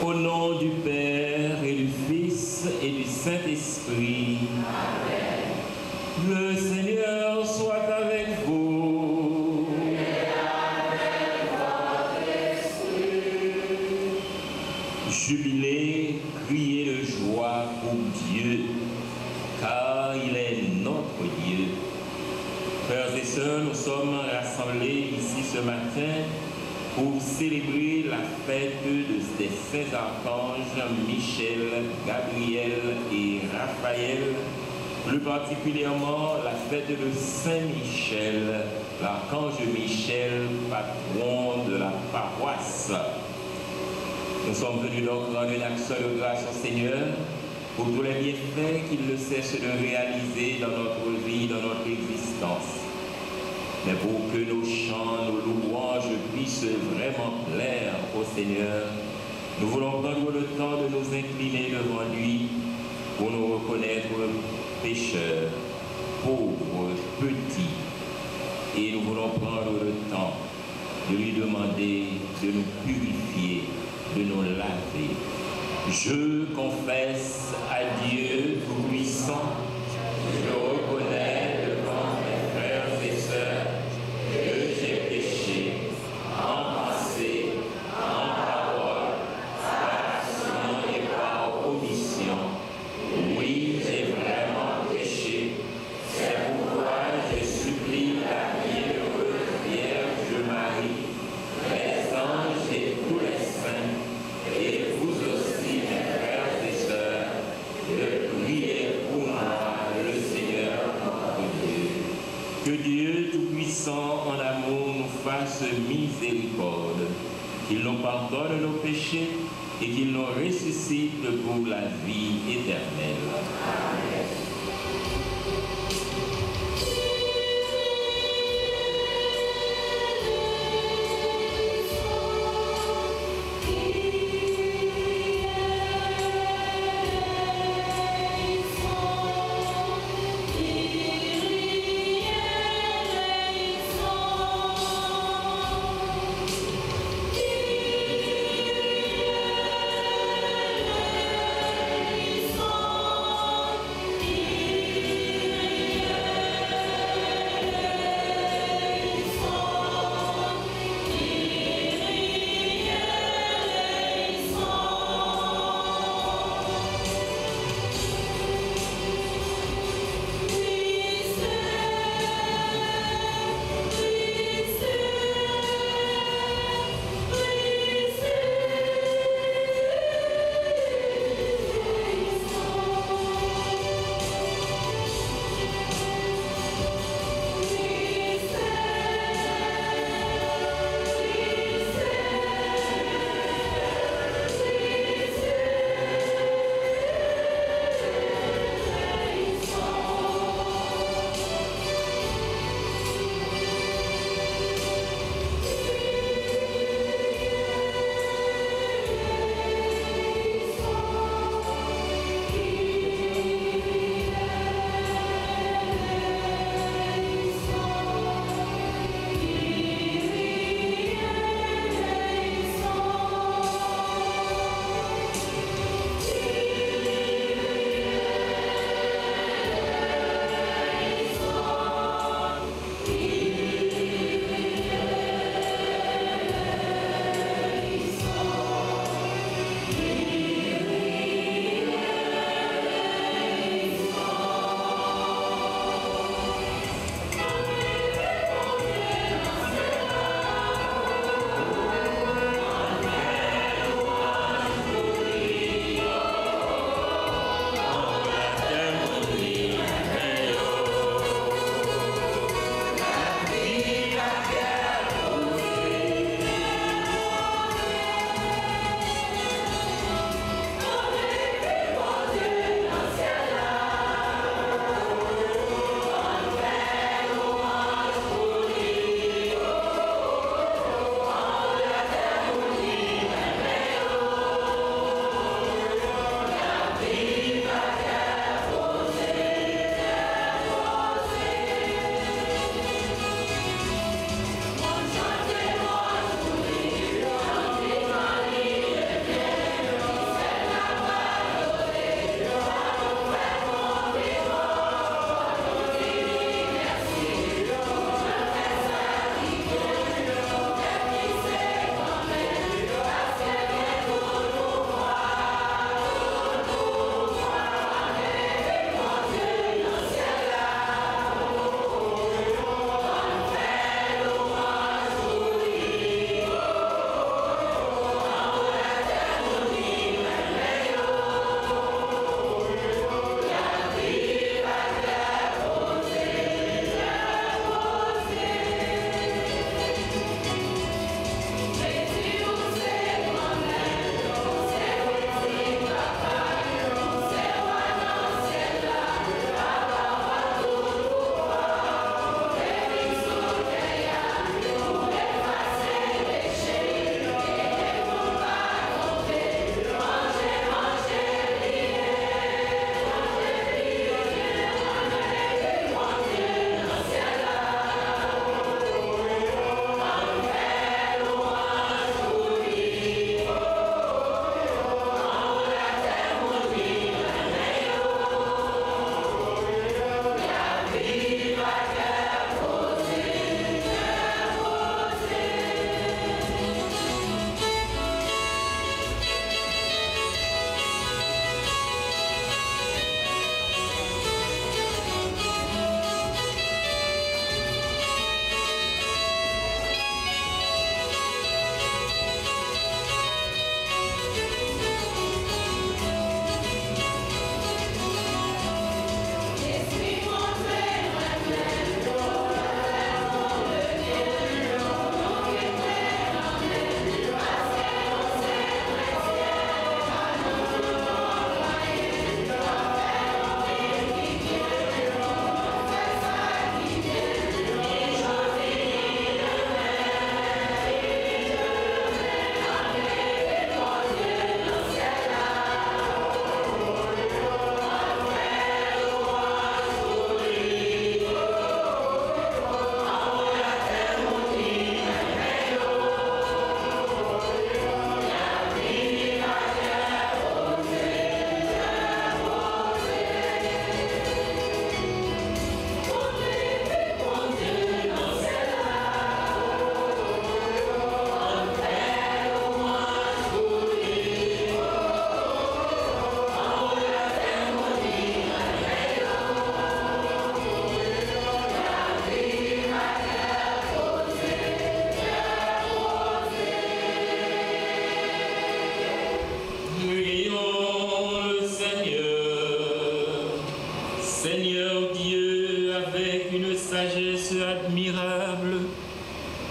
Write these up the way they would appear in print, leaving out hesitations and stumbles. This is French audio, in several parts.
Au nom du Père et du Fils et du Saint-Esprit. Amen. Le Seigneur soit avec vous. Et avec votre esprit. jubiler, crier de joie pour Dieu, car il est notre Dieu. Frères et sœurs, nous sommes rassemblés ici ce matin pour célébrer la fête des saints archanges Michel, Gabriel et Raphaël, plus particulièrement la fête de Saint-Michel, l'archange Michel, patron de la paroisse. Nous sommes venus donc rendre une action de grâce au Seigneur pour tous les bienfaits qu'il ne cesse de réaliser dans notre vie, dans notre existence. Mais pour que nos chants, nos louanges puissent vraiment plaire au Seigneur, nous voulons prendre le temps de nous incliner devant lui pour nous reconnaître pécheurs, pauvres, petits. Et nous voulons prendre le temps de lui demander de nous purifier, de nous laver. Je confesse à Dieu Tout-Puissant, je reconnais devant mes frères et sœurs que j'ai péché en pensée, en parole, par action et par omission. Oui, j'ai vraiment péché. C'est pourquoi je supplie la bienheureuse Vierge Marie, les anges et tous les saints, et vous aussi, mes frères et sœurs, de prier pour moi, le Seigneur notre Dieu. Que Dieu Tout-Puissant en amour nous fasse miséricorde, qu'il nous pardonne nos péchés et qu'il nous ressuscite pour la vie éternelle. Amen. Yeah.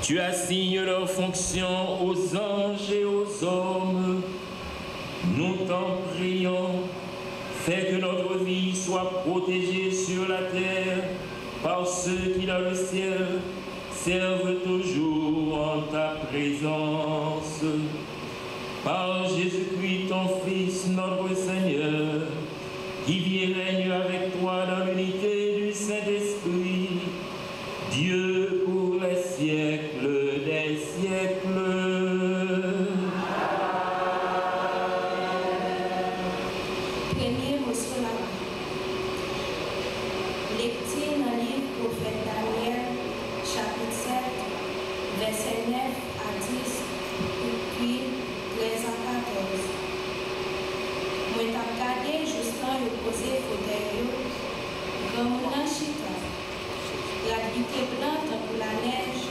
Tu assignes leurs fonctions aux anges et aux hommes. Nous t'en prions, fais que notre vie soit protégée sur la terre par ceux qui dans le ciel servent toujours en ta présence. Par Jésus-Christ, ton Fils, notre Seigneur, qui vit et règne avec toi dans l'unité du Saint-Esprit, Dieu pour les siècles des siècles. Premier mot sur la vie. Lecture dans le livre prophète Daniel, chapitre 7, verset 9 à 10, puis 13 à 14. Moi, t'ai regardé justement le poser fauteuil, comme un chita. La gritée blanche pour la neige,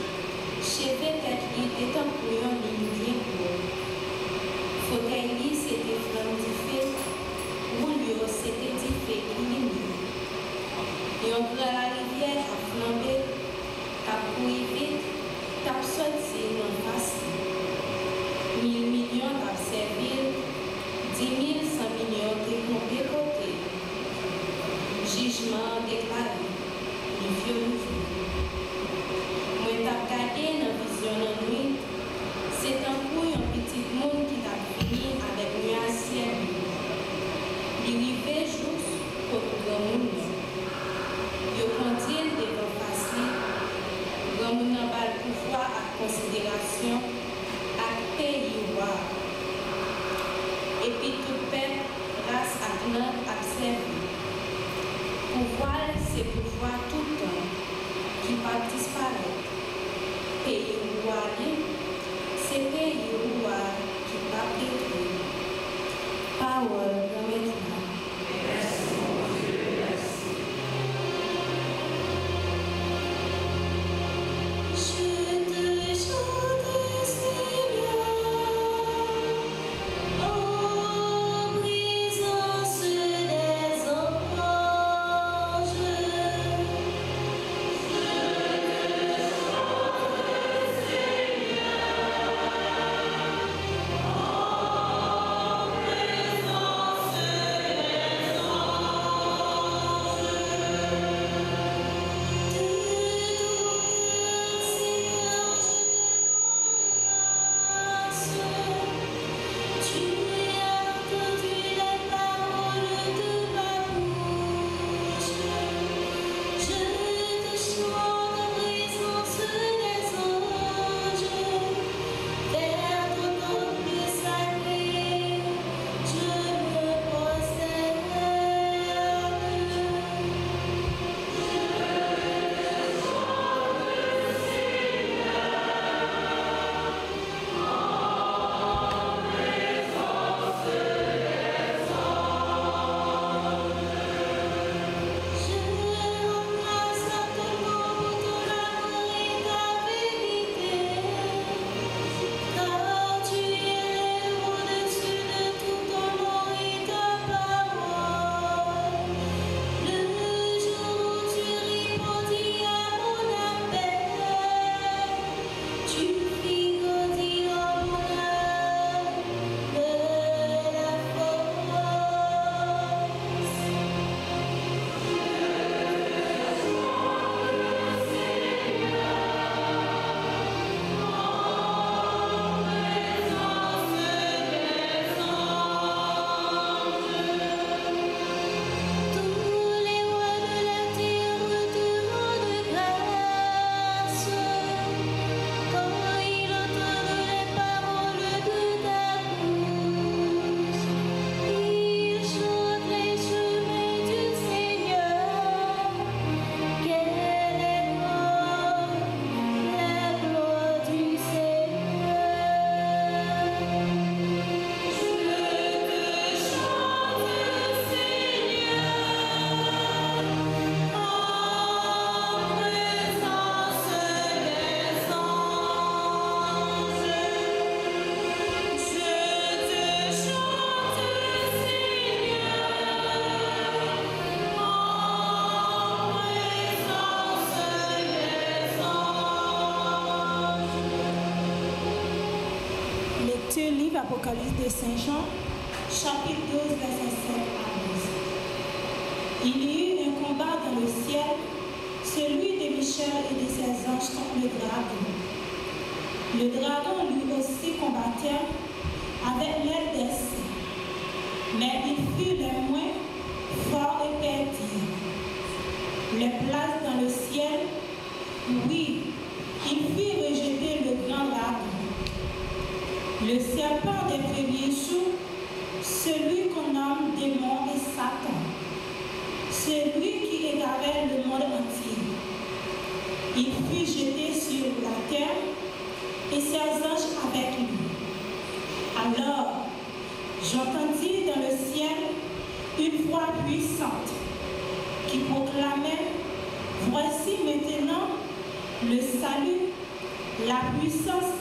cheveux tête étant pour un ligne pour. Fauteuil c'était flambifié, roulio c'était diffé illuminé. Et on prend la rivière à flamber, à courir vite, à sortir non facile. 1000 millions à servir, 10 000, 100 millions de tombés côté. Jugement déclaré. Moi, t'ai regardé dans la vision de nuit, c'est un coup un petit monde qui t'a fini avec un ciel. Il arrivait juste pour le grand monde. Il continue devant facile, le grand monde n'a pas le pouvoir à considération, à pays roi. Et puis tout peuple, grâce à notre observé. Pouvoir, c'est pouvoir tout le temps, qui va disparaître. Pays roi, c'est pays roi qui va détruire. Parole de maintenant. Merci, mon Dieu, merci. Je te chante, Seigneur, en présence des anges. En présence l'Apocalypse de Saint Jean, chapitre 12, verset 7 à 12. Il y eut un combat dans le ciel, celui de Michel et de ses anges contre le dragon. Le dragon lui aussi combattait avec l'aide des saints, mais il fut le moins fort et perdit les places dans le ciel. Oui, il fit rejeter le grand dragon, le serpent des premiers jours, celui qu'on nomme démon et Satan, celui qui égarait le monde entier. Il fut jeté sur la terre et ses anges avec lui. Alors, j'entendis dans le ciel une voix puissante qui proclamait: voici maintenant le salut, la puissance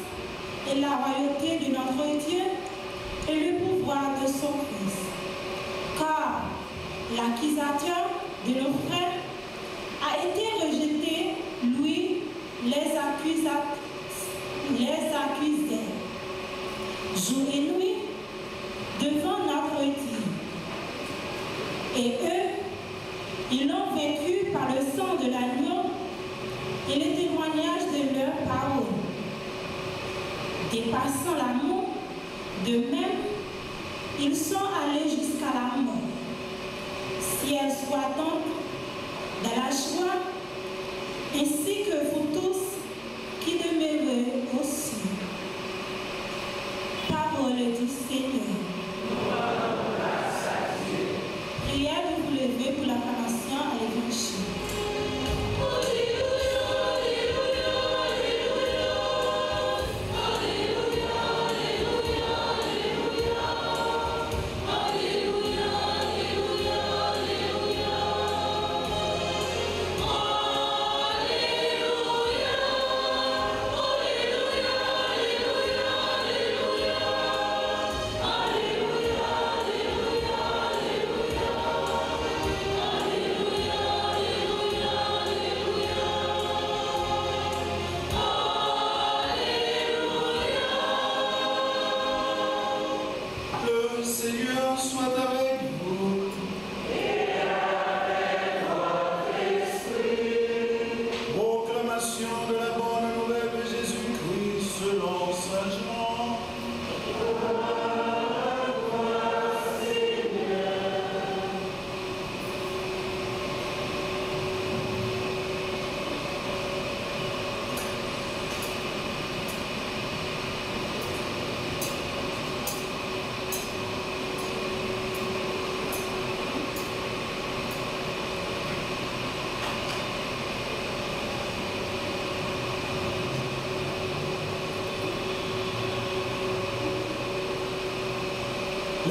et la royauté de notre Dieu et le pouvoir de son Fils. Car l'accusateur de nos frères a été rejeté, lui les accusait jour et nuit devant notre Dieu. Et eux, ils l'ont vaincu par le sang de l'agneau et le témoignage de leur parole. Dépassant l'amour, de même, ils sont allés jusqu'à la mort. Si elle soit donc dans la joie, ainsi que vous tous qui demeurez aussi. Parole du Seigneur. Prière de vous lever pour l'acclamation à l'Évangile.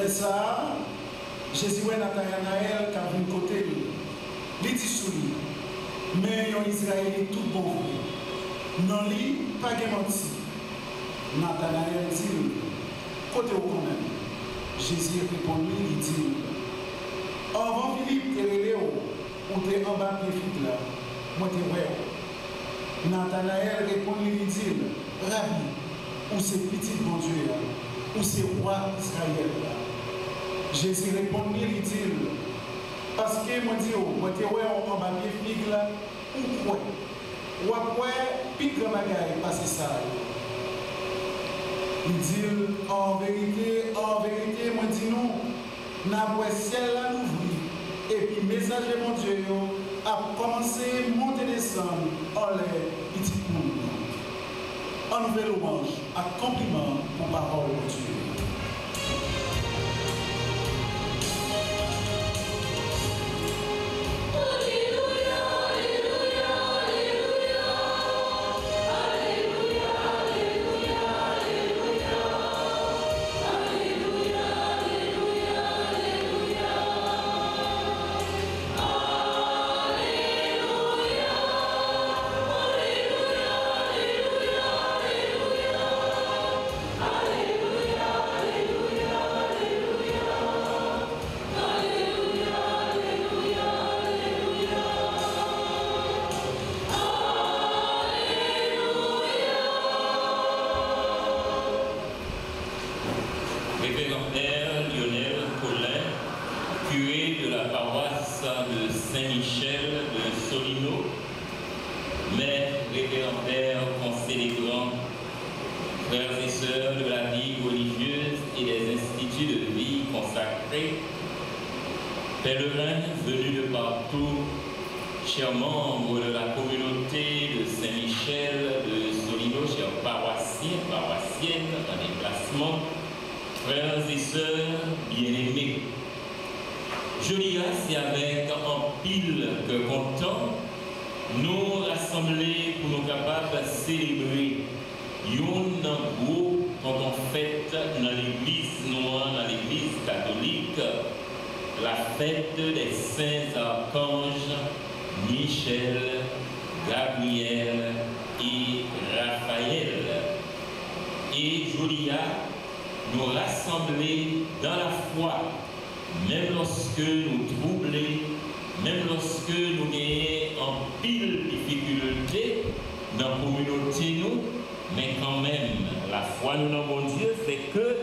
Ça, Jésus et Nathanaël qui a vu côté, il dit sous lui, mais un Israélite tout bon vrai. Non, lui, pas de menti. Nathanaël dit, côté au quand même. Jésus répond lui, il dit, avant Philippe, t'es relé ou t'es en bas de Philippe là, moi t'es vrai. Nathanaël répond lui, il dit, Rabbi, où c'est petit bon Dieu là, où c'est roi Israël là. Jésus répond, il dit, parce que moi dis, moi t'es ouais en bas de figue là, ou quoi? Ou quoi, pique le bagaille, parce que ça. Il dit, en vérité, moi dis non, n'a pas ciel là l'ouvrir. Et puis, message de mon Dieu a commencé à monter descendre en l'air, petit monde. En nouvelle louange, à compliment pour parole de Dieu. Alléluia. paroisse de Saint-Michel de Solino, mères, révérendtaires, concélébrants, frères et sœurs de la vie religieuse et des instituts de vie consacrés, pèlerins venus de partout, chers membres de la communauté de Saint-Michel de Solino, chers paroissiens, paroissiennes en déplacement, frères et sœurs bien-aimés. Je lis c'est avec un pile que content, nous rassembler pour nous capables de célébrer un gros quand on fête dans l'église noire, dans l'église catholique, la fête des saints archanges Michel, Gabriel et Raphaël. Et Julia nous rassembler dans la foi, même lorsque nous troublés, même lorsque nous gagnons en pile difficulté dans la communauté, mais quand même, la foi nous dans mon Dieu fait que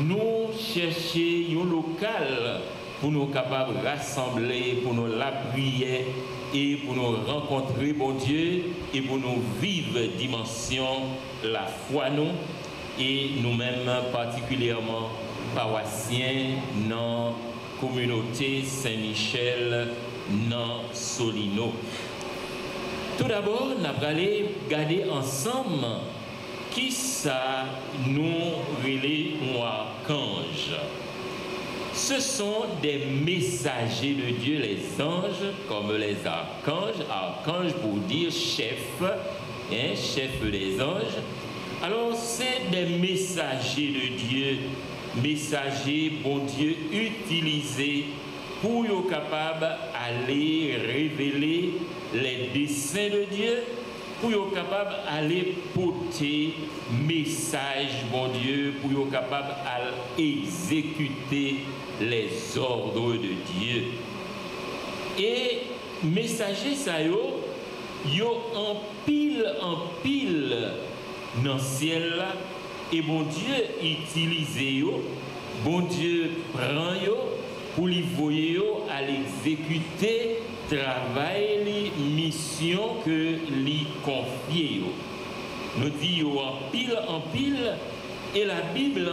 nous cherchons un local pour nous capables de rassembler, pour nous la prière et pour nous rencontrer bon Dieu et pour nous vivre dimension la foi nous et nous-mêmes particulièrement paroissiens dans la communauté Saint-Michel dans Solino. Tout d'abord, nous allons regarder ensemble qui ça nous relève ou archange. Ce sont des messagers de Dieu, les anges, comme les archanges. Archange pour dire chef, chef des anges. Alors, c'est des messagers de Dieu, messagers, bon Dieu, utilisés pour être capables d'aller révéler les desseins de Dieu, pour être capables d'aller porter message, bon Dieu, pour être capables d'exécuter les ordres de Dieu. Et messagers, ça yo en pile dans le ciel là, et bon Dieu utilise yo, bon Dieu prend yo pour les voyer à l'exécuter travail, mission que lui confie. Nous disons en pile, et la Bible,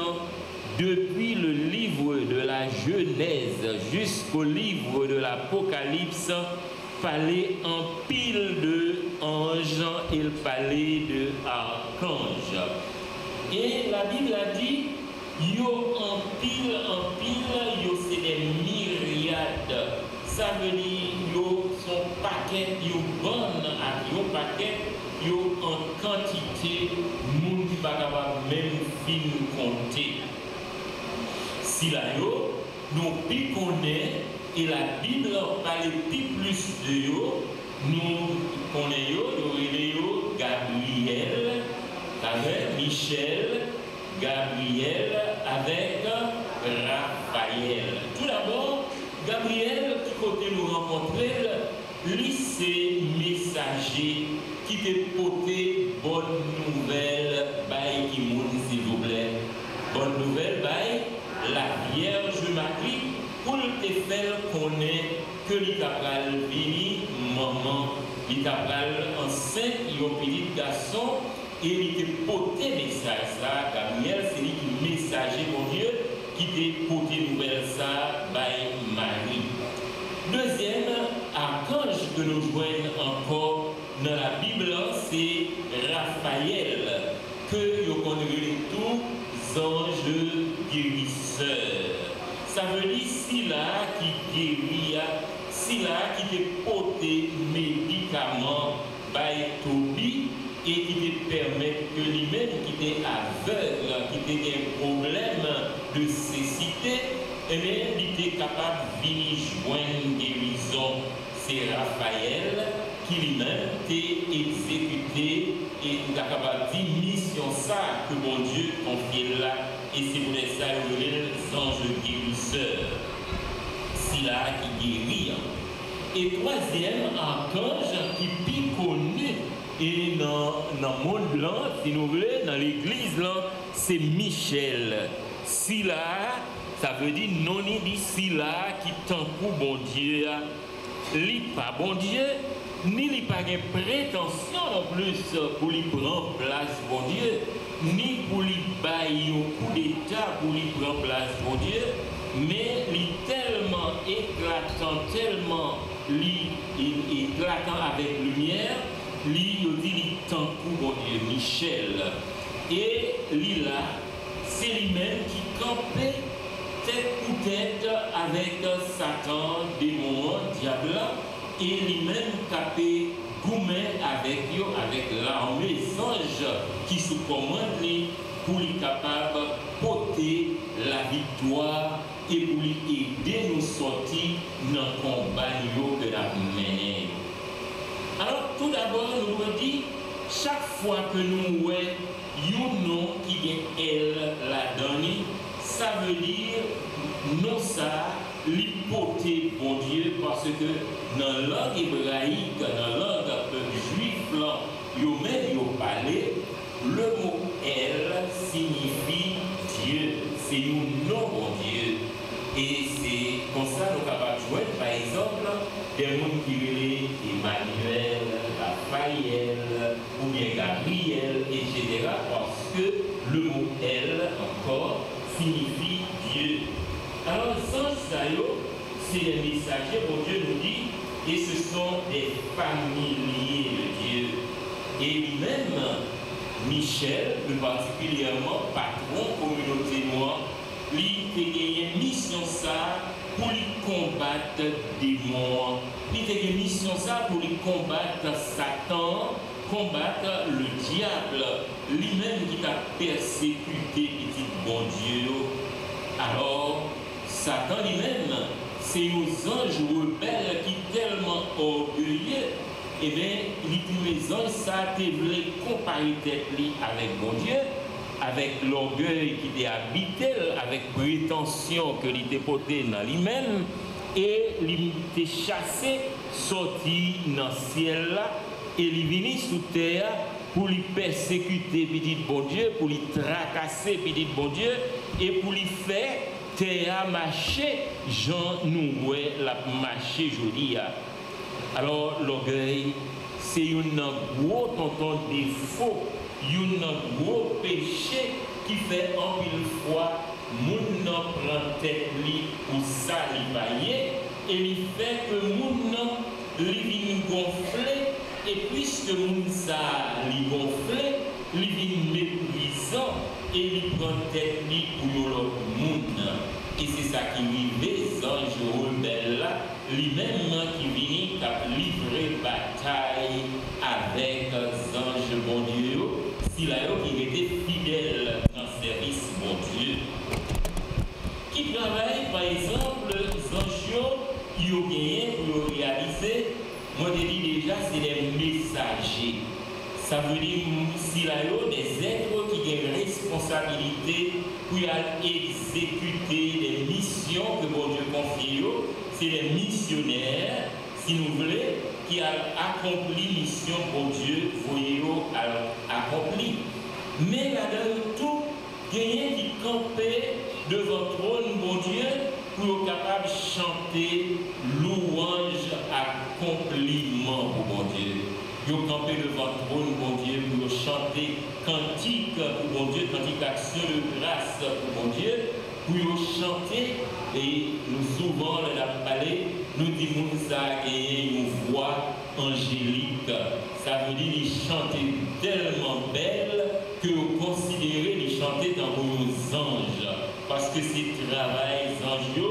depuis le livre de la Genèse jusqu'au livre de l'Apocalypse, parlait en pile de anges, il parlait de archanges. Et la Bible a dit, yo en pile, yo c'est des myriades. Ça veut dire, yo son paquet, yo bonne à yo paquet, yo en quantité, moun qui pas capable même fin compter. Si là yo, nous pi connaît et la Bible parle plus de yo, nous connaissons yo Gabriel avec Michel, Gabriel avec Raphaël. Tout d'abord, Gabriel, qui côté nous rencontrer, lui c'est messager qui te porter bonne nouvelle, by Kimoun s'il vous plaît. Bonne nouvelle, by la Vierge Marie, pour te faire connaître que l'Ikapral vini, maman, l'Ikapral enceinte, il y a un petit garçon, et il te porter message ça, Gabriel, c'est lui qui messager mon Dieu, qui te porter nouvelle ça, by Marie. Deuxième archange que nous joignons encore dans la Bible, c'est Raphaël, que nous connaissons tous anges guérisseurs. Ça veut dire si là qui guérit, si là qui te porte médicaments by Toby et qui te permet que lui-même qui est aveugle, qui a un problème de cécité, eh bien, il est capable de venir joindre une guérison. C'est Raphaël qui lui-même t'a exécuté et il est capable de dire mission ça que mon Dieu confie là. Et c'est pour ça que les anges guérisseurs. C'est là qui guérit. Et troisième archange qui est connu et dans le monde blanc, si nous voulons, dans l'église, c'est Michel. Si là, ça veut dire non d'ici là qui tant pour bon Dieu, li pas bon Dieu, ni li pas de prétention non plus pour lui prendre place bon Dieu, ni pour lui bailler un coup d'état pour lui prendre place bon Dieu, mais li tellement éclatant, tellement éclatant avec lumière, li dit li tant pour bon Dieu, Michel. Et lui là, c'est lui-même qui campait tête pour tête avec Satan, démon, diable, et lui-même capé gourmet avec eux, avec l'armée des anges qui se commandent lui pour lui capable de porter la victoire et pour lui aider nous sortir dans le combat que la mené. Alors tout d'abord, nous vous dit, chaque fois que nous voyons un nom qui est elle la donne, ça veut dire non ça, l'hypothèse bon Dieu, parce que dans la langue hébraïque, dans la langue juive, yo même yo parlé, le mot elle signifie Dieu, c'est un nom bon Dieu. Et c'est comme ça nous sommes capables de jouer, par exemple, des gens qui veulent Emmanuel, Raphaël, ou bien Gabriel, etc. Parce que le mot elle, encore, signifie Dieu. Alors, sans ça, c'est les messagers, bon Dieu nous dit, et ce sont des familiers de Dieu. Et lui-même, Michel, plus particulièrement, patron, communauté noire, lui a une mission ça pour lui combattre des démons. Il a une mission ça pour lui combattre Satan, combattre le diable, lui-même qui a persécuté petit bon Dieu. Alors, Satan lui-même, c'est aux anges rebelles qui sont tellement orgueilleux. Eh bien, les anges, ça voulu comparer tête avec bon Dieu, avec l'orgueil qui était habité, avec prétention que l'était porté dans lui-même, et il était chassé, sorti dans le ciel là, et il venu sous terre pour lui persécuter petit bon Dieu, pour lui tracasser petit bon Dieu, et pour lui faire terre marcher, Jean nous voit la marcher joli. Alors l'orgueil, c'est un gros tonton défaut, un gros péché qui fait en une fois, moun nan prend tête li pour ça li bailler, et il fait que moun nan li vin gonfler, et puisque moun ça li gonfler, li vin méprisant, et li prend tête li pour l'autre moun. Et c'est ça qui vivait les anges rebelles là, lui-même qui vient livrer bataille avec les anges bon Dieu, si là qui était fidèle dans le service bon Dieu. Qui travaille par exemple, les anges qui ont gagné pour réaliser, moi je dis déjà, c'est des messagers. Ça veut dire si là des êtres qui ont une responsabilité pour exécuter les missions que bon Dieu confie, c'est les missionnaires, si nous voulons, qui ont accompli mission pour Dieu, voyez-vous, accompli. Mais là-dedans, tout, gagner qui camper devant le trône, bon Dieu, pour être capable de chanter louange, accomplissement pour bon Dieu. Vous campez devant le trône, bon Dieu, pour chanter cantique pour bon Dieu, cantique action de grâce pour bon Dieu, pour chanter, et nous souvent, le parler, nous disons que ça a une voix angélique. Ça veut dire qu'ils chantent tellement belle que vous considérez les chanter dans vos anges. Parce que c'est travail anges,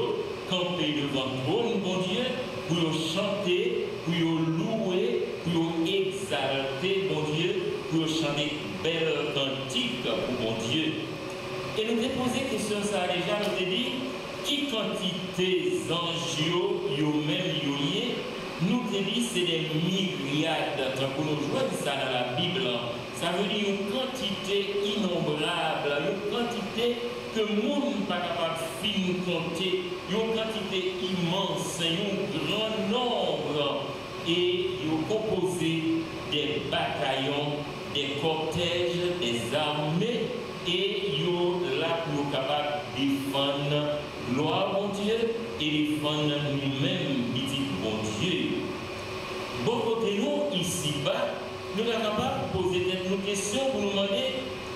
camper devant le trône, bon Dieu, pour chanter, pour louer, pour exalter, bon Dieu, pour chanter belle cantique pour bon Dieu. Et nous avons posé la question ça déjà, nous avons dit, qui quantité d'anges, yo même yoye, nous avons dit c'est des myriades. Pour nous jouer ça dans la Bible, ça veut dire une quantité innombrable, une quantité que le monde n'est pas capable de compter, une quantité immense, un grand nombre, et ils ont composé des bataillons, des cortèges, des armées, et ils sont là pour être capables de défendre gloire bon Dieu et défendre nous-mêmes, petit bon Dieu. Bon côté nous, ici-bas, nous sommes capables de poser nos questions pour nous demander,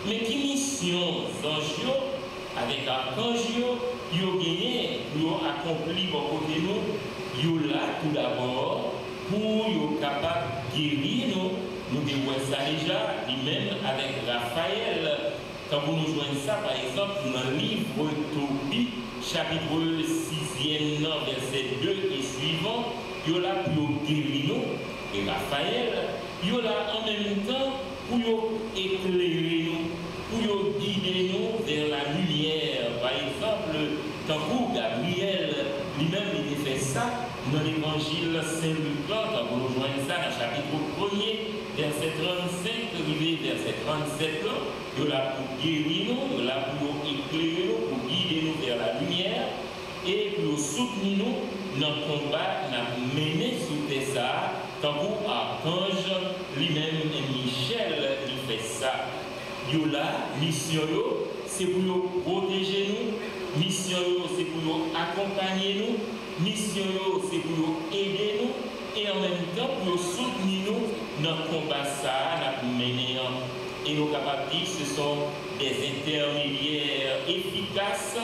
mais qui mission Zange avec Archange, ils ont gagné, ils ont accompli bon côté nous, ils ont là tout d'abord pour être capable de guérir nous. Nous devons ça déjà, lui-même avec Raphaël. Quand vous nous joignez ça, par exemple, dans le livre Tobie, chapitre 6e, verset 2 et suivant, il y a là pour guérir nous, et Raphaël, il y a là en même temps pour éclairer nous, pour guider nous vers la lumière. Par exemple, quand vous, Gabriel, lui-même, il a fait ça dans l'évangile Saint-Luc, quand vous nous joignez ça dans le chapitre 1er, verset 35, arrivé verset 37, il est là pour guérir nous, il est là pour éclairer nous, pour guider nous vers la lumière et pour soutenir nous dans le combat qu'on a mené sous ça, quand vous, Archange, lui-même et Michel, il fait ça. Il est là, mission, c'est pour nous protéger nous, mission, c'est pour nous accompagner nous, mission, c'est pour nous aider nous. Et en même temps, pour soutenir nous dans le combat, ça, nous mener. Et nous capables de dire que ce sont des intermédiaires efficaces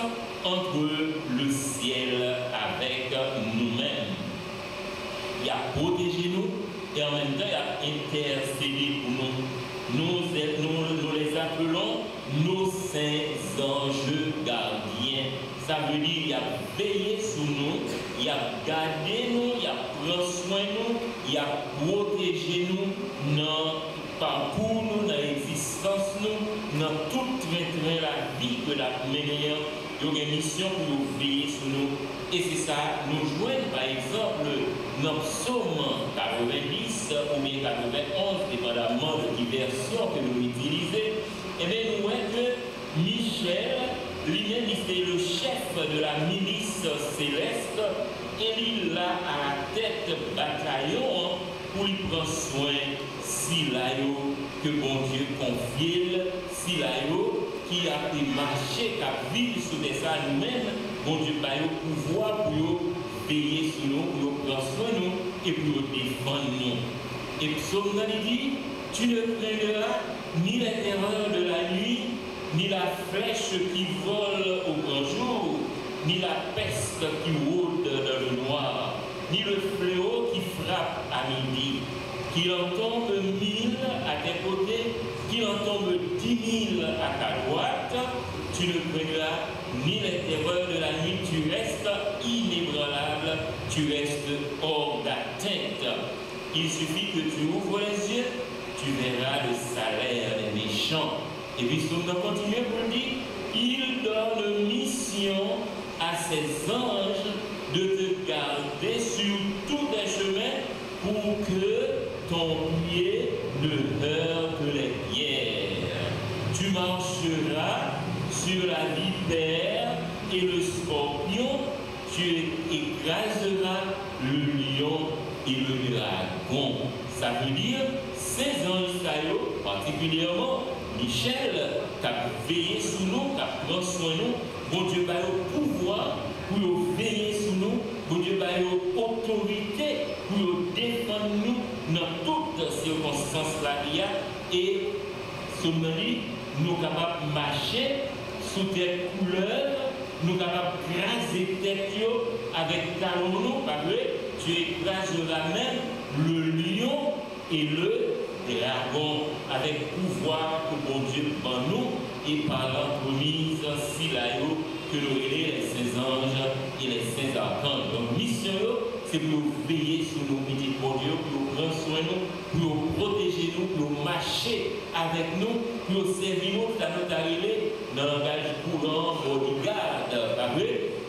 entre le ciel avec nous-mêmes. Il a protégé nous et en même temps, il a intercédé pour nous. Nous les appelons nos saints anges gardiens. Ça veut dire qu'il a veillé sur nous, il a gardé nous, il a pris soin de nous, il a protégé nous dans le parcours, nous, dans l'existence, nous, dans tout train la vie que la meilleure. Il y a une mission pour nous veiller sur nous. Et c'est ça, nous joignons par exemple dans Psaume 90 ou bien 91, dépendamment de les versions que nous utilisons. Et bien nous voyons que Michel, lui-même, il fait le chef de la milice céleste et il a à la tête bataillon pour lui prendre soin Silayo que bon Dieu confie, Silayo qui a pu marcher, qui a vécu sous des ça nous-mêmes, bon Dieu a eu pouvoir pour veiller sur nous, pour prendre soin de nous et pour défendre nous. Et Psaume dit, tu ne craindras ni les terreurs de la nuit, ni la flèche qui vole au grand jour, ni la peste qui rôde dans le noir, ni le fléau qui frappe à midi, qu'il en tombe 1000 à tes côtés, qu'il en tombe 10 000 à ta droite, tu ne craindras ni les terreurs de la nuit, tu restes inébranlable, tu restes hors d'atteinte. Il suffit que tu ouvres les yeux, tu verras le salaire des méchants. Et puis, si on continue pour dire, il donne mission à ses anges de te garder sur tous tes chemins pour que ton pied ne heurte les pierres. Tu marcheras sur la vipère et le scorpion, tu écraseras le lion et le dragon. Ça veut dire, ces anges, particulièrement, Michel, qui a veillé sur nous, qui a pris soin de nous, bon Dieu a eu pouvoir pour veiller sur nous, bon Dieu a eu autorité pour défendre nous dans toutes circonstances là et sommes nous capables de marcher sous des couleurs, nous capables de craser tête avec talons nous, parce que tu écraseras même le lion et le dragon avec pouvoir que bon Dieu par nous et par l'entremise Silayo que nous les saints anges et les saints archanges. Donc mission c'est pour veiller sur nos petits bon Dieu, pour prendre soin de nous, pour protéger nous, pour marcher avec nous, pour servir nous, ça nous arrive dans le langage courant, bodyguard,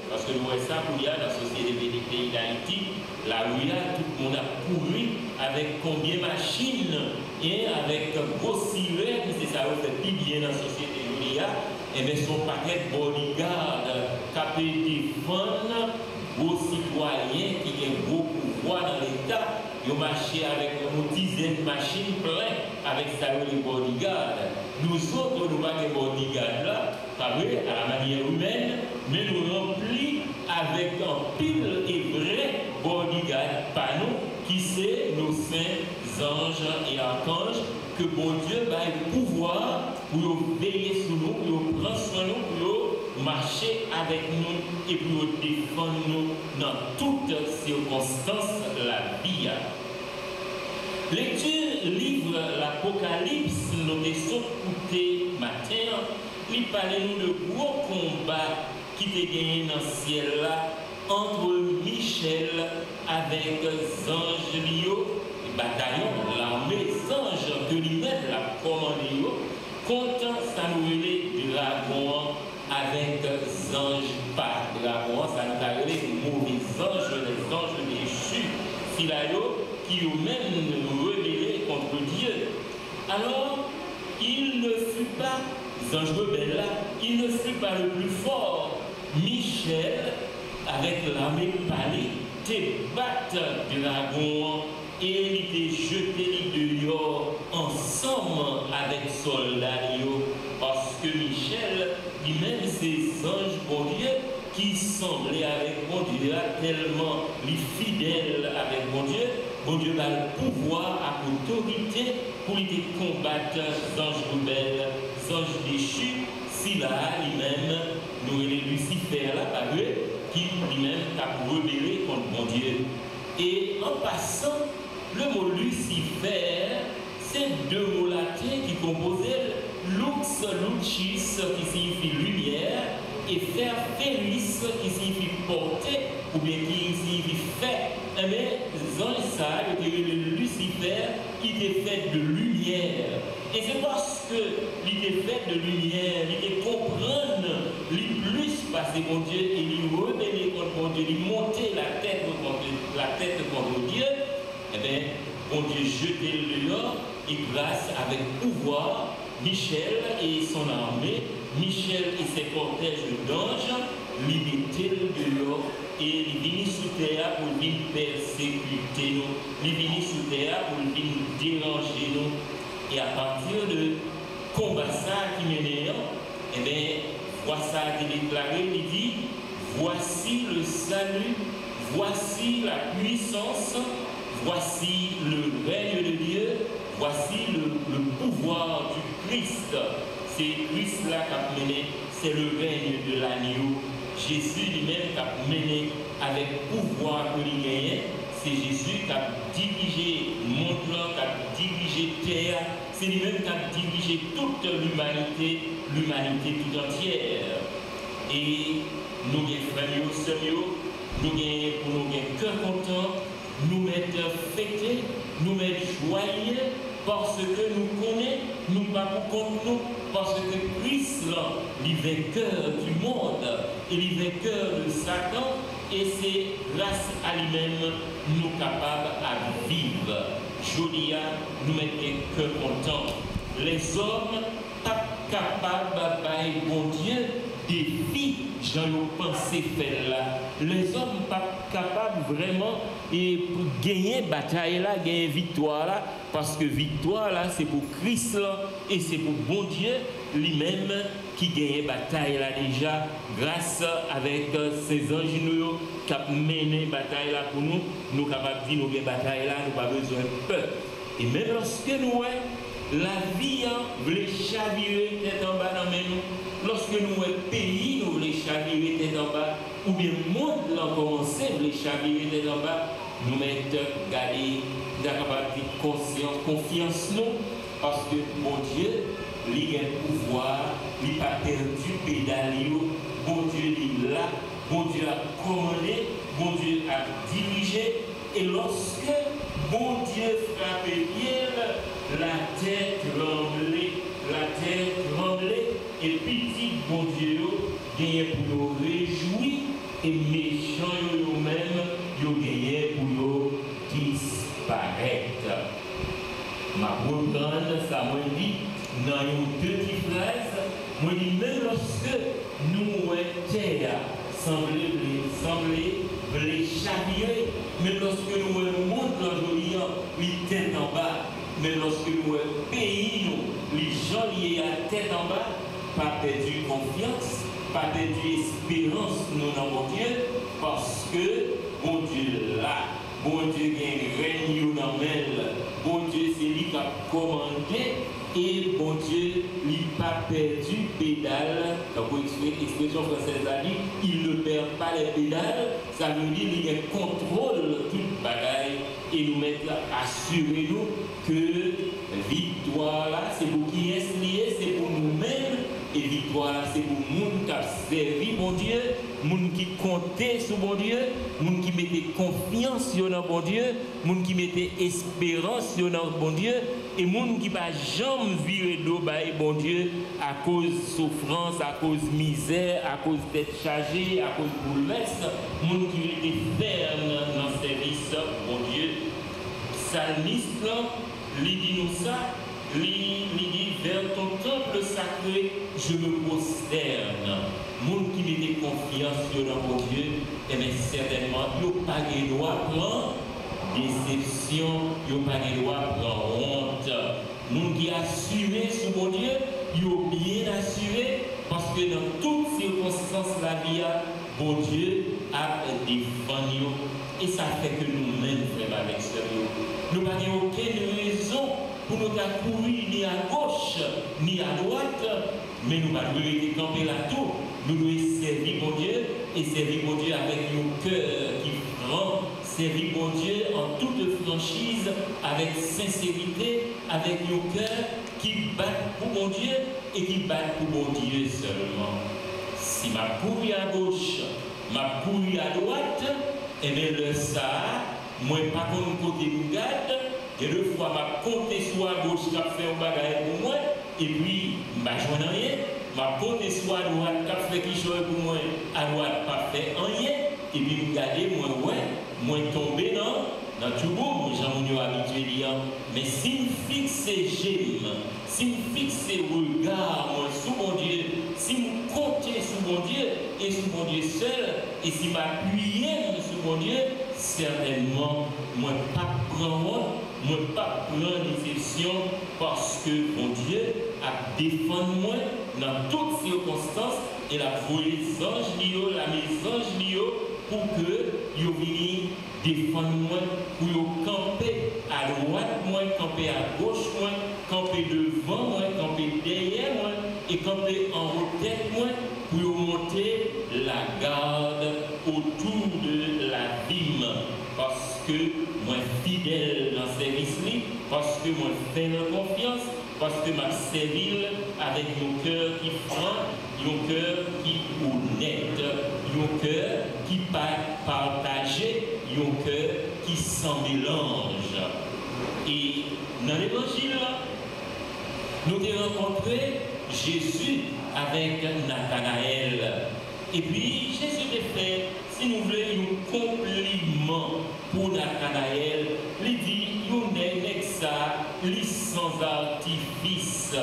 parce que nous voyons ça pour y a dans la société des pays d'Haïti, là où il y a tout le monde a couru avec combien de machines et avec gros sirènes, c'est ça vous fait plus bien dans la société où il y a, et bien son paquet de bodyguard qui peut défendre vos citoyens qui ont gros pouvoir dans l'État ils ont marché avec une dizaine de machines pleines avec ça les bodyguards. Nous autres, nous pas des bodyguards là, pas vrai, à la manière humaine, mais nous remplis avec un pile et vrai bodyguard par nous, qui c'est nos saints anges et archanges, que bon Dieu va le pouvoir pour veiller sur nous, pour prendre soin de nous, pour marcher avec nous et pour défendre nous dans toutes circonstances de la vie. Lecture livre l'Apocalypse, nous sommes écoutés matin, il parlait nous de gros combats qui étaient gagnés dans le ciel là entre Michel avec anges Lio, bataillon, l'armée anges que lui-même l'a commandé, contre ça nous les dragons avec anges pas dragons, ça nous a les mauvais anges, les anges déchus, Philayo, qui eux-mêmes nous rebellaient contre Dieu. Alors, il ne fut pas, les anges rebelles là, il ne fut pas le plus fort. Michel, avec l'armée palais, te battre dragon et il était jeté dehors ensemble avec soldats, parce que Michel, lui-même, ses anges, bon Dieu, qui semblaient avec bon Dieu, tellement les fidèles avec bon Dieu a le pouvoir, a l'autorité pour les combattre les anges rebelles, les anges déchus, si là, lui-même, nous et Lucifer là, par eux, qui lui-même a rebellé contre bon Dieu. Et en passant, le mot Lucifer, c'est deux mots latins qui composaient lux, lucis, qui signifie lumière, et faire félis, qui signifie porter, ou bien qui signifie faire. Eh bien, dans ça, le Lucifer, qui était fait de lumière. Et c'est parce qu'il était fait de lumière, il était comprendre, il plus passer mon Dieu, et il rebeller contre mon Dieu, il monter la tête contre Dieu. Eh bien, mon Dieu jetait le dehors, et grâce avec pouvoir, Michel et son armée, Michel et ses cortèges d'anges, lui mettaient le dehors et il venait sous terre pour venir persécuter nous, il venait sous terre pour venir déranger nous. Et à partir de combat ça qui menait, eh bien, voici ça a été déclaré, il dit, voici le salut, voici la puissance, voici le règne de Dieu, voici le pouvoir du Christ. C'est Christ-là qui a mené, c'est le règne de l'agneau. Jésus lui-même qui a mené avec pouvoir que il gagnait. C'est Jésus qui a dirigé le monde, qui a dirigé terre. C'est lui-même qui a dirigé toute l'humanité tout entière. Et nous, les frères, nous gagnons pour nous gagner cœur content, nous mettre fêter, nous mettre joyeux, parce que nous connaissons, nous pas pour contre nous, parce que Christ, le vainqueur du monde, et le vainqueur de Satan, et c'est grâce à lui-même nous capables à vivre. Jodia, nous mettons cœur content. Les hommes pas capables de bon Dieu des vies, j'en ai pensé faire là. Les hommes pas capables vraiment et pour gagner bataille là, gagner victoire là, parce que victoire là c'est pour Christ là, et c'est pour bon Dieu lui-même qui gagne bataille là déjà grâce avec ces anges nous qui ont mené bataille là pour nous, nous capables de dire nous bataille là, nous pas besoin de peur. Et même lorsque nous la vie voulait chavirer tête en bas dans nous, lorsque nous pays nous voulons chavirer tête en bas, ou bien le monde l'a commencé voulait chavirer tête en bas, nous mettons garder de confiance nous, parce que mon Dieu, il a le pouvoir, il n'a pas perdu pédale, bon Dieu il est là, bon Dieu a commandé, bon Dieu a dirigé, et lorsque bon Dieu frappait pierre, la terre tremblait, et petit bon Dieu gagnait pour nous réjouir, et méchants eux-mêmes, ils gagnaient pour nous disparaître. Ma reprendre ça, moi dit, dans une petite phrase, moi dit, même lorsque nous terre semblait chavirer. Mais lorsque nous montrons l'enjolier, les tête en bas. Mais lorsque nous pays, les gens liés à tête en bas, pas perdu confiance, pas perdu espérance nous dans mon Dieu, parce que bon Dieu là, bon Dieu règne dans elle, bon Dieu c'est lui qui a commandé, et bon Dieu n'a pas perdu pédale. Comme l'expression française a dit, il ne perd pas les pédales, ça veut dire qu'il contrôle toute bagaille et nous mettre assurer nous que victoire là, c'est pour qui est lié, c'est pour nous-mêmes. Et victoire là, c'est pour les gens qui ont servi mon Dieu, les gens qui comptaient sur mon Dieu, les gens qui mettaient confiance sur mon Dieu, les gens qui mettaient espérance sur mon Dieu, et les gens qui ne jamais virer d'eau bon Dieu à cause de souffrance, à cause de misère, à cause d'être chargé, à cause de bouleverse, les gens qui étaient fermes dans le service, mon Dieu. Psalmiste, il dit nous ça. Il dit, vers ton temple sacré, je me prosterne. Monde qui met confiance dans mon Dieu, et bien certainement, il n'y a pas de droit prendre déception, il n'y a pas de droit prendre honte. Monde qui est assuré sur mon Dieu, il est bien assuré, parce que dans toutes circonstances de la vie, mon Dieu a défendu. Et ça fait que nous-mêmes, frères, avec ce nous n'avons aucune raison pour nous courir ni à gauche ni à droite, mais nous devons rester campés là-tout. Nous devons servir mon Dieu et servir mon Dieu avec nos cœurs qui franc, servir mon Dieu en toute franchise, avec sincérité, avec nos cœurs qui battent pour mon Dieu et qui battent pour mon Dieu seulement. Si ma couille à gauche, ma couille à droite, et bien le ça, moi pas comme côté de garde, et deux fois ma compté sur à gauche qui a fait un bagage pour moi, et puis je ne rien, ma compté sur à droite qui a fait quelque chose pour moi, à droite pas fait rien, et puis vous regardez, moi tombé dans tout beau, j'en ai habitué à dire, mais si je fixe j'aime, si je fixe regard sur mon Dieu, si je compte sur mon Dieu et sur mon Dieu seul, et si je m'appuie sur mon Dieu, certainement, moi pas prendre, moi pas prendre déception, parce que mon Dieu a défendu moi dans toutes circonstances, et la volée des anges, la mésange, pour que vous veniez défendre moi, pour camper à droite, moi, camper à gauche, moi, camper devant, moi, camper derrière, moi, et camper en haut tête, moi, pour monter la garde autour de la vie. Parce que moi, fidèle dans ce service, parce que moi, fais confiance, parce que ma servile avec mon cœur qui franc, mon cœur qui honnête, mon cœur qui partagé, mon cœur qui s'en mélange. Et dans l'évangile, nous avons rencontré Jésus avec Nathanaël. Et puis Jésus a fait, si nous voulons, un compliment pour Nathanaël. Il dit, il n'est ça, il sans artifice.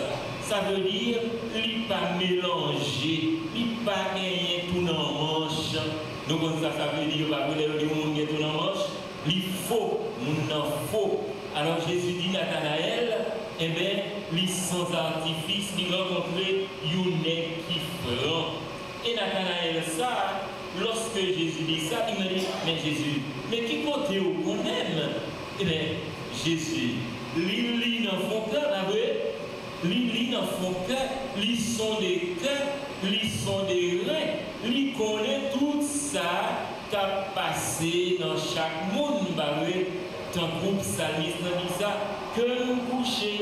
Ça veut dire, il n'est pas mélangé, il n'est pas gagné tout dans la manche. Donc ça veut dire, il est tout dans la manche. Il faut, il en faut. Alors Jésus dit Nathanaël, eh bien, il sans artifice, il rencontré un qui franc. Et Nathanaël, ça, lorsque Jésus dit ça, il me dit, mais Jésus, mais qui côté où qu'on aime? Eh bien, Jésus, l'île dans son cœur, l'île dans son cœur, l'île sont des cœurs, l'île sont des reins, l'île connaît tout ça qu'a passé dans chaque monde, tant groupe psalmiste dit ça, que nous coucher,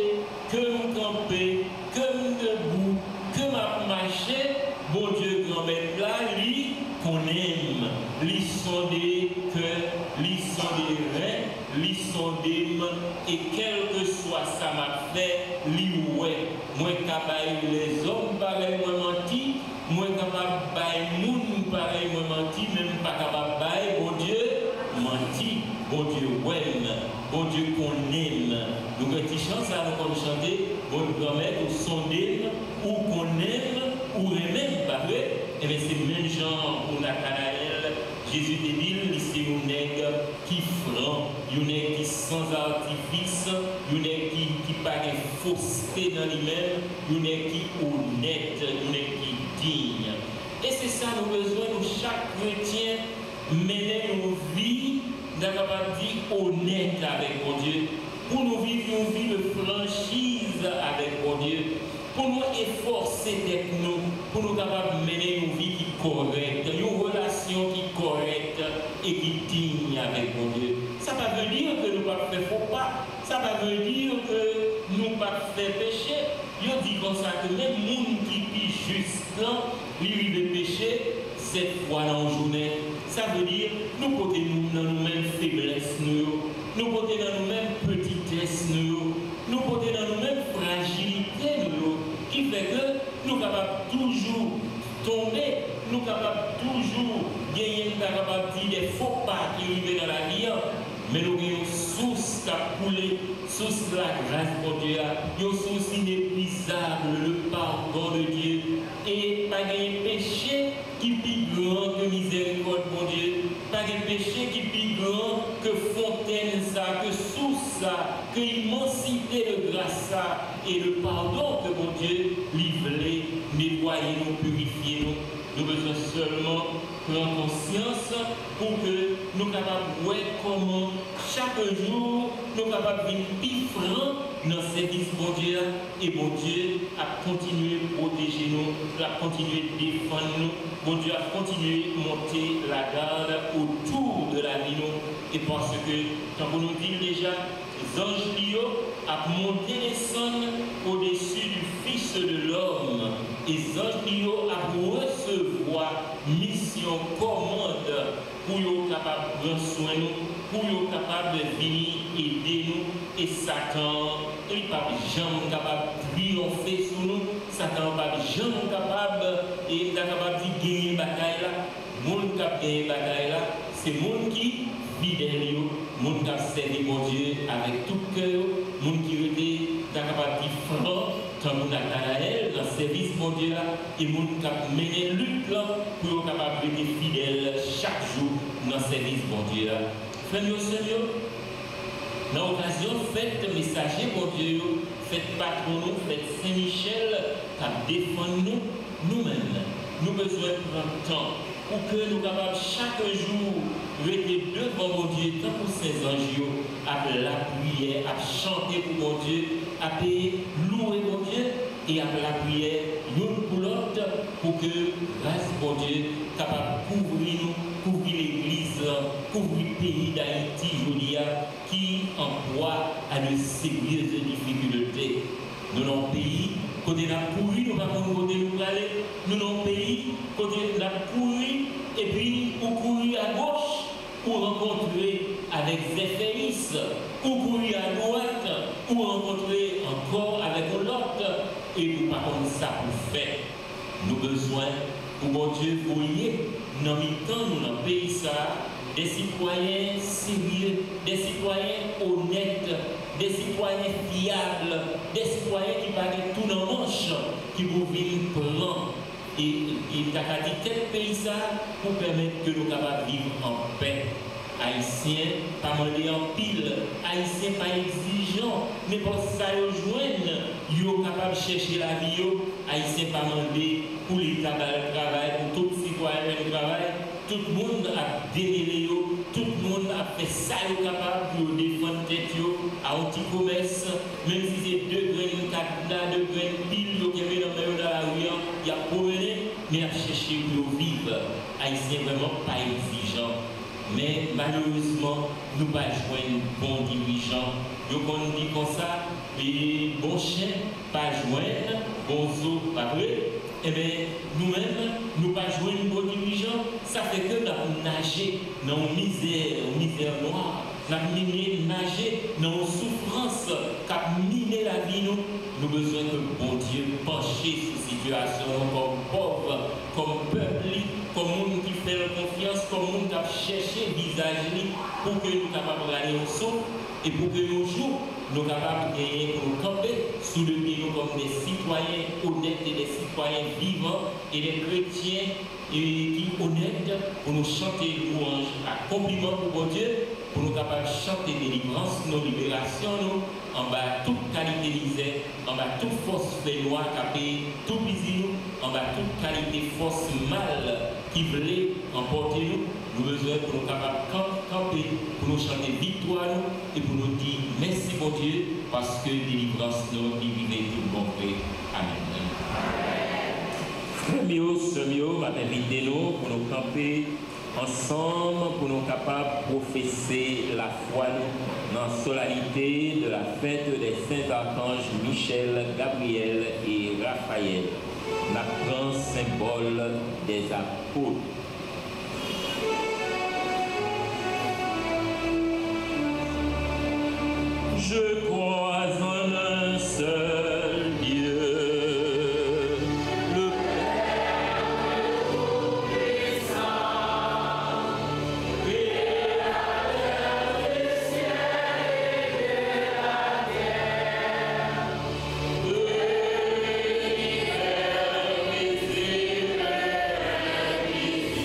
que nous camper, que nous debout, que nous marcher, bon Dieu grand-mère là, lui qu'on aime, lui sont des cœurs, lui sont des reins, lui sont des mains, et quel que soit ça m'a fait, lui ouais, moi capable les hommes pareil moi menti, moi capable bail moun pareil moi menti, même pas capable bail bon Dieu menti. Bon Dieu, ouais, bon Dieu qu'on aime. Nous, quand tu chantes ça, nous allons chanter, bon grand-mère, ou sondé, ou qu'on aime, ou même, pas vrai, et bien c'est même gens pour Nathanaël, Jésus te dit, c'est un nègre qui franc, un nègre qui sans artifice, un nègre qui pas de fausseté dans lui-même, un nègre qui honnête, un nègre qui digne. Et c'est ça nous besoin de chaque chrétien mener nos vies, d'avoir dit honnête avec mon Dieu, pour nous vivre une vie de franchise avec mon Dieu, pour nous efforcer d'être nous, pour nous capables de mener une vie qui est correcte, une relation qui est correcte et qui est digne avec mon Dieu. Ça ne veut pas dire que nous ne pas faire faux pas, ça ne veut dire que nous ne pas faire péché. Je dis comme ça que même les gens qui vivent juste là, ils vivent péché 7 fois dans la journée. Ça veut dire nous portons dans nous-mêmes faiblesses, nous portons dans nous-mêmes petitesses, nous portons dans nous-mêmes fragilités, qui fait que nous sommes capables toujours tomber, nous sommes capables toujours gagner, nous sommes capables de dire des faux pas qui arrivent dans la vie, mais nous avons une source qui a coulé, source de la grâce de Dieu, une source inépuisable, le pardon de Dieu, et pas de péché qui est plus grand que miséricorde de Dieu, pas de péché qui est plus grand que fontaine, ça, que source, ça, que immensité de grâce, ça, et le pardon que mon Dieu livrer, nettoyer nous, purifier nous. Nous besoin seulement prendre conscience pour que nous soyons capables de voir comment chaque jour nous sommes capables de vivre plus franc dans le service de Dieu, et mon Dieu a continué à protéger nous, a continué à défendre nous, mon Dieu a continué à monter la garde autour de la vie nous, et parce que, comme vous nous dites déjà, les anges a monté les sons au-dessus du Fils de l'homme, et les anges a recevoir mission, commande, pour être capable de prendre soin de nous, pour être capable de venir aider nous, et Satan, il n'est pas jamais capable de triompher sur nous, Satan n'est pas jamais capable de gagner la bataille là, le monde qui a gagné la bataille là, c'est le monde qui fidèle, le monde qui a servi mon Dieu avec tout cœur, le monde qui était capable de franc, comme Nathanaël, dans le service de Dieu, et le monde qui a mené lutte là, pour être capable d'être fidèle chaque jour dans le service de Dieu. Frères et sœurs, dans l'occasion, faites messager pour Dieu, faites patron nous, faites Saint-Michel, qui défend nous, nous-mêmes. Nous avons besoin de prendre le temps pour que nous soyons capables chaque jour rester devant mon Dieu, tant pour ces anges, à la prière, à chanter pour mon Dieu, à louer mon Dieu et à la prière, l'une pour l'autre, pour que, grâce mon Dieu, capable de couvrir nous, couvrir l'Église, couvrir le pays d'Haïti, qui en proie à de sérieuses difficultés. Nous avons un pays, côté de la pourri, nous n'avons pas côté nous aller. Nous avons un pays, côté de la pourri, et puis on courir à gauche pour rencontrer avec Zéphéris, ou courir à droite pour rencontrer encore avec l'autre, et nous pas comme ça pour faire. Nous avons besoin, pour mon Dieu, voyez, dans le temps, nous dans le pays, ça, des citoyens sérieux, des citoyens honnêtes, des citoyens fiables, des citoyens qui parlent tout dans le manche, qui vous vivent prendre. Et il a dit quel pays ça pour permettre que nous puissions vivre en paix. Haïtiens, pas demander en pile, Haïtiens pas exigeants, mais pour ça, ils joignent, ils sont capables de chercher la vie, Haïtiens pas demander pour l'État de travail, pour tout citoyen de travail, tout le monde a démêlé, tout le monde a fait ça, ils sont capables pour défendre tête à un petit commerce, même si c'est 2 graines de cadenas, 2 graines de piles, qui sont dans la rue, il y a promené, mais à chercher pour vivre. Haïtiens vraiment pas exigeants. Mais malheureusement, nous ne pouvons pas joindre bons dirigeants. Donc on dit comme ça, les bons chiens, pas joindre, bons os, pas vrai. Eh bien, nous-mêmes, nous ne pouvons pas joindre bons dirigeants. Ça fait que nous avons nagé dans une misère noire. Nous avons nagé dans une souffrance qui a miné la vie. Nous avons besoin que bon Dieu penche sur la situation comme pauvre, comme peuple, comme monde qui fait confiance, comme monde qui a cherché le visage pour que nous soyons capables d'aller ensemble et pour que nous jouons nous capables de gagner pour nous camper sous le pied comme des citoyens honnêtes et des citoyens vivants et des chrétiens qui honnêtes pour nous chanter louange à compliment pour bon Dieu, pour nous capables de chanter délivrance, nos libérations, nous, en bas toute qualité d'isée, en bas toute force fait noir capé, tout bisou, en bas toute qualité force mal qui voulait emporter nous. Nous avons besoin pour nous capables de camper, pour nous chanter victoire et pour nous dire merci bon Dieu parce que délivrance nous vivait tout bon fait. Amen. Frère Mio, sœur Mio, m'a invité nous pour nous camper ensemble, pour nous capables de professer la foi dans la solennité de la fête des saints archanges Michel, Gabriel et Raphaël, la grand symbole des apôtres. Je crois en un seul Dieu, le Père Tout-Puissant, Créateur des cieux et de la terre, de l'univers visible et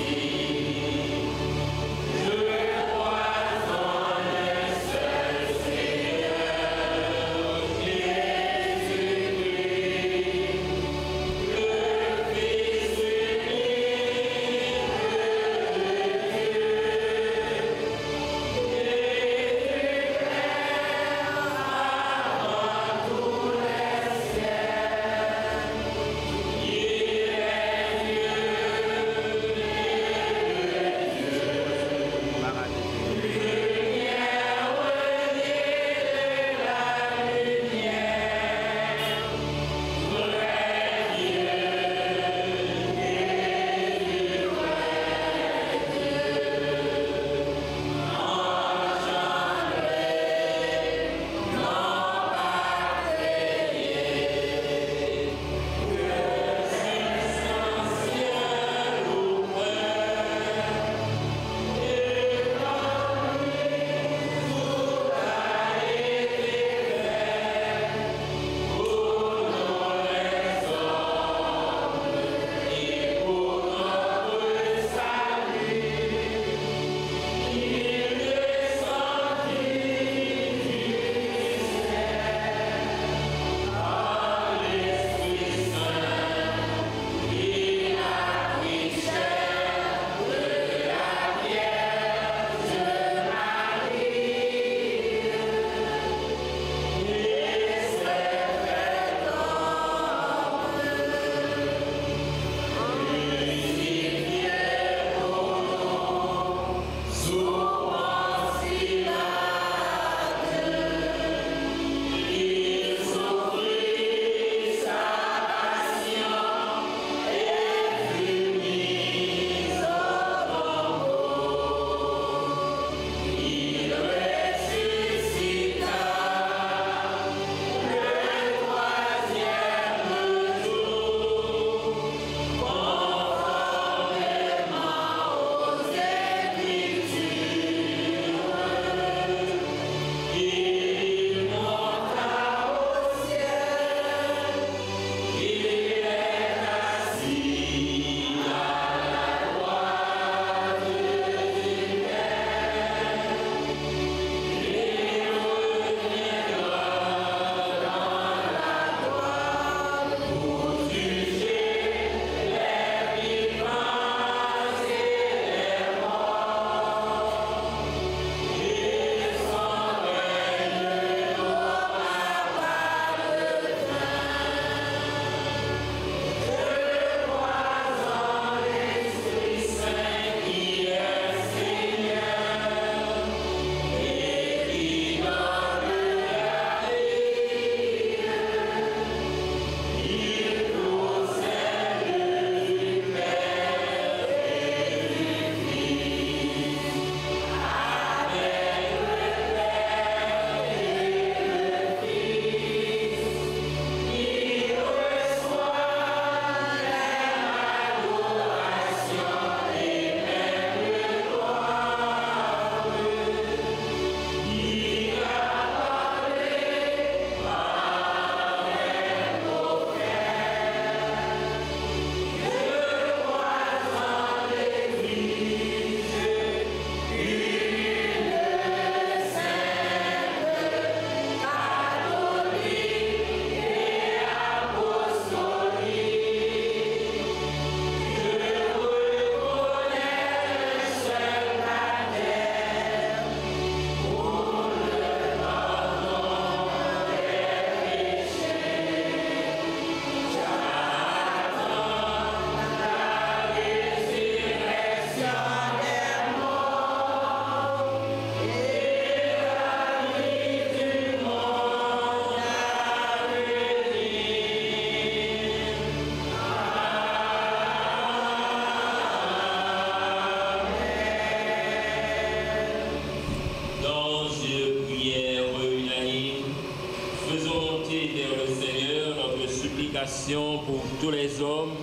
consolation pour tous les hommes,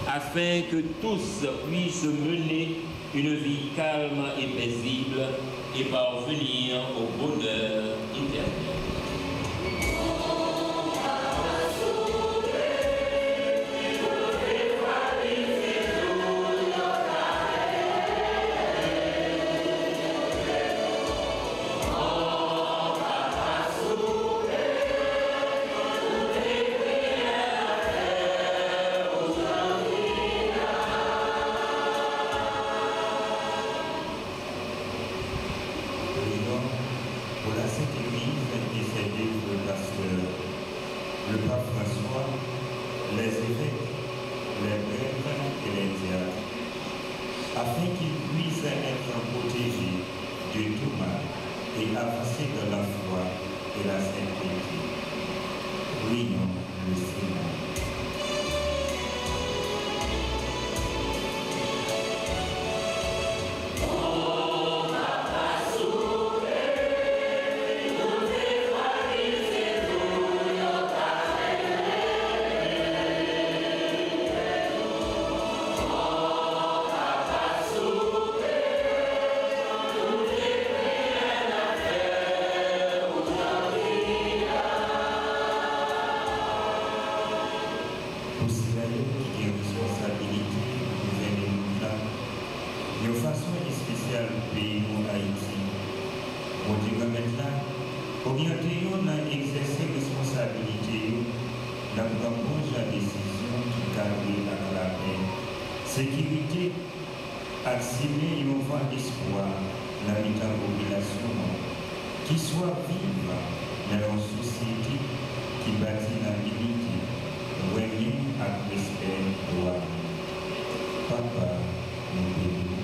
afin que tous puissent mener une vie calme et paisible et parvenir au bonheur éternel. Sécurité, assumer une voie d'espoir dans la population qui soit vive dans une société qui bâtit la dignité, règne avec respect droit. Papa, nous bénissons.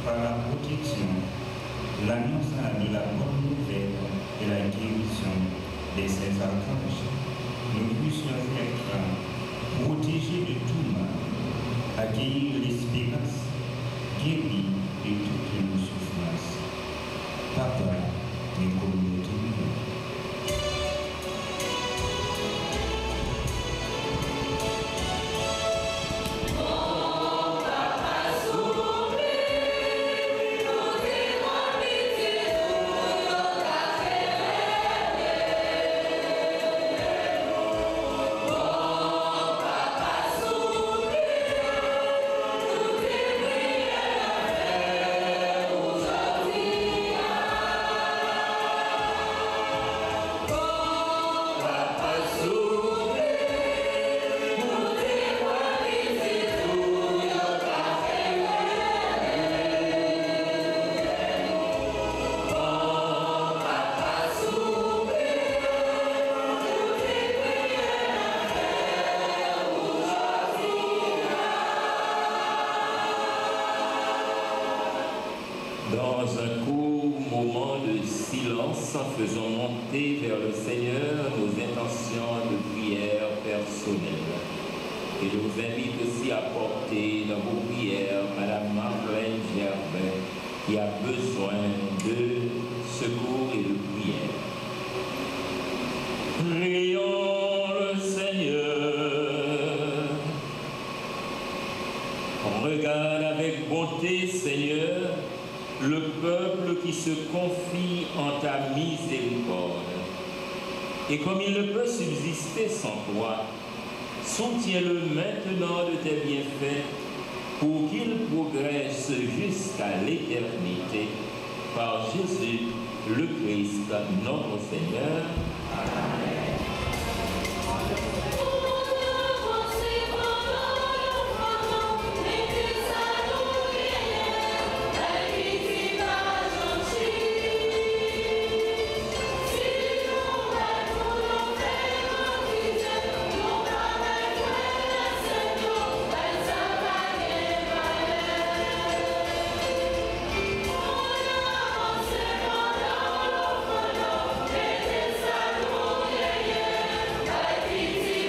par la protection, l'annonce de la bonne nouvelle et la guérison de ces archanges, nous puissions être protégés de tout mal, accueillir l'espérance, guéris de toutes nos souffrances. Papa, nous communions. Dans un court moment de silence, faisons monter vers le Seigneur nos intentions de prière personnelle. Et je vous invite aussi à porter dans vos prières Madame Marlène Gervais, qui a besoin de secours et de prière. Prions le Seigneur. Regarde avec bonté, Seigneur, le peuple qui se confie en ta miséricorde. Et comme il ne peut subsister sans toi, soutiens-le maintenant de tes bienfaits pour qu'il progresse jusqu'à l'éternité. Par Jésus, le Christ, notre Seigneur. Amen. Easy.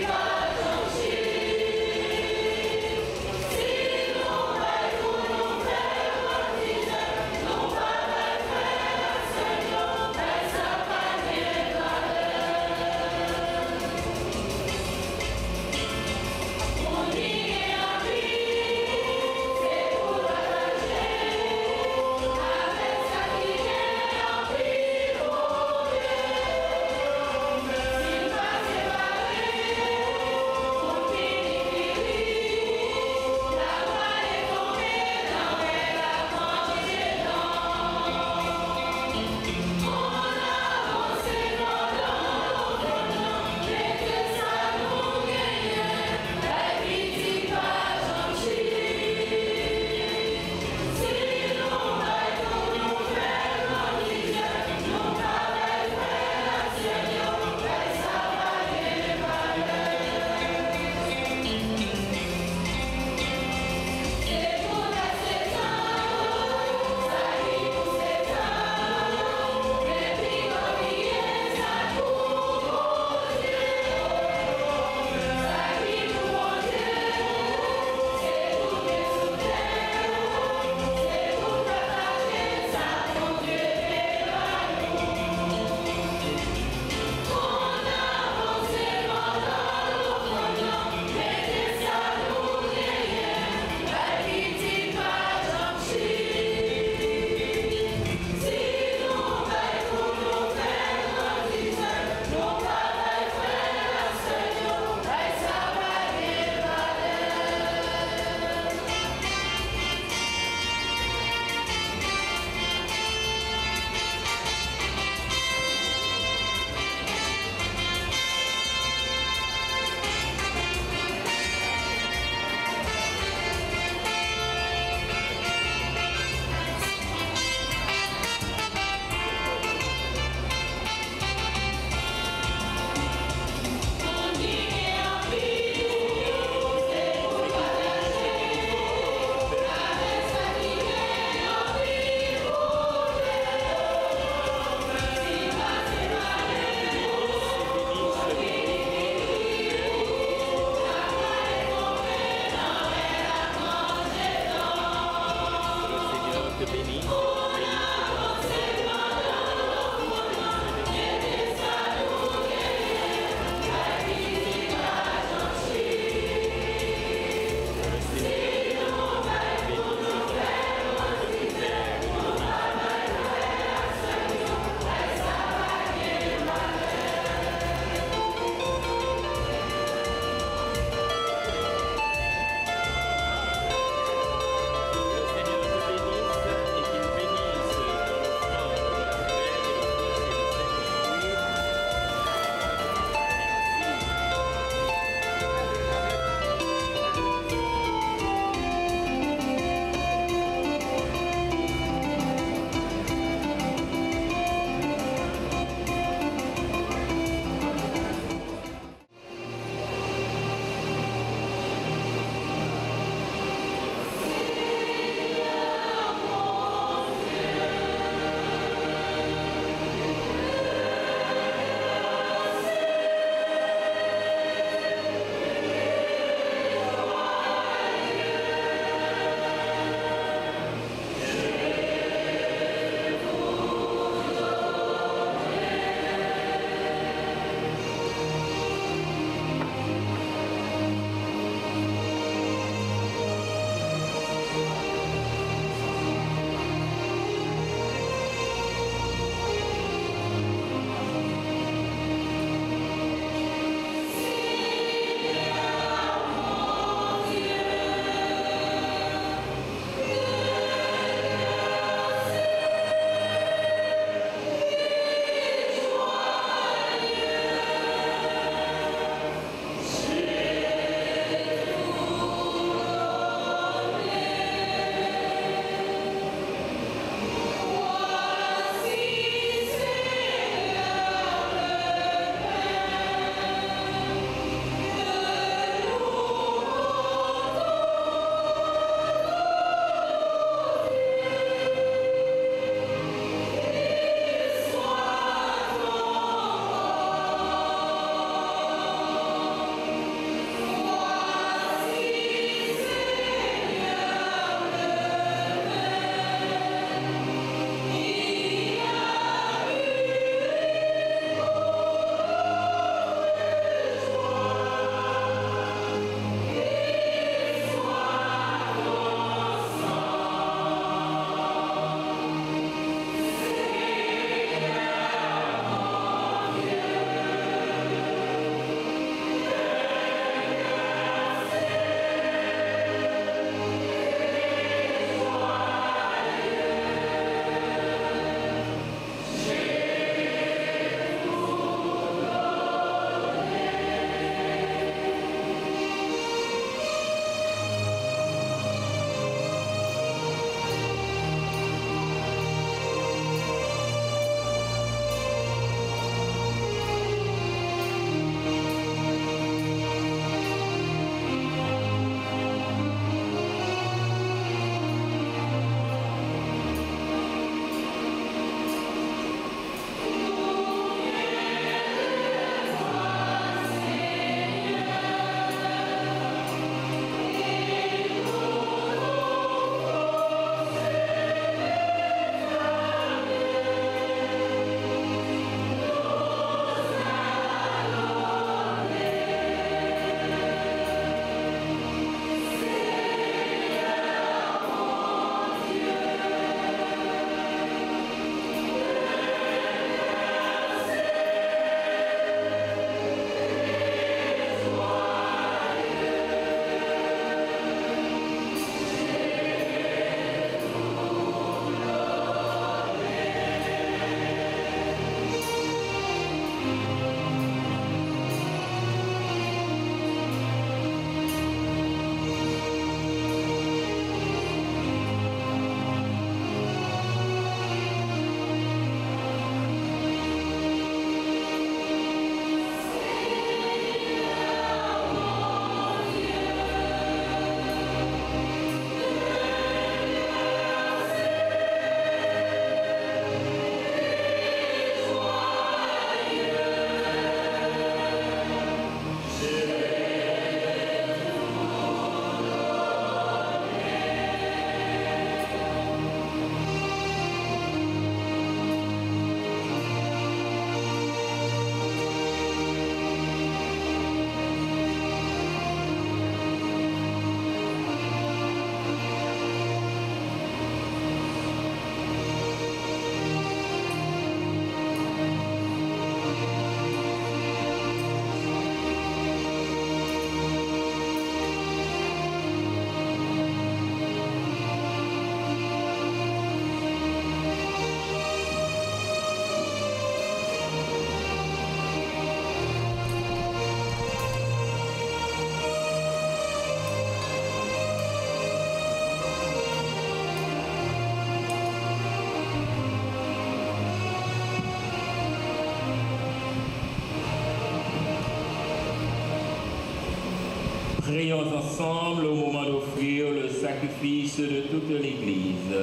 Prions ensemble au moment d'offrir le sacrifice de toute l'Église.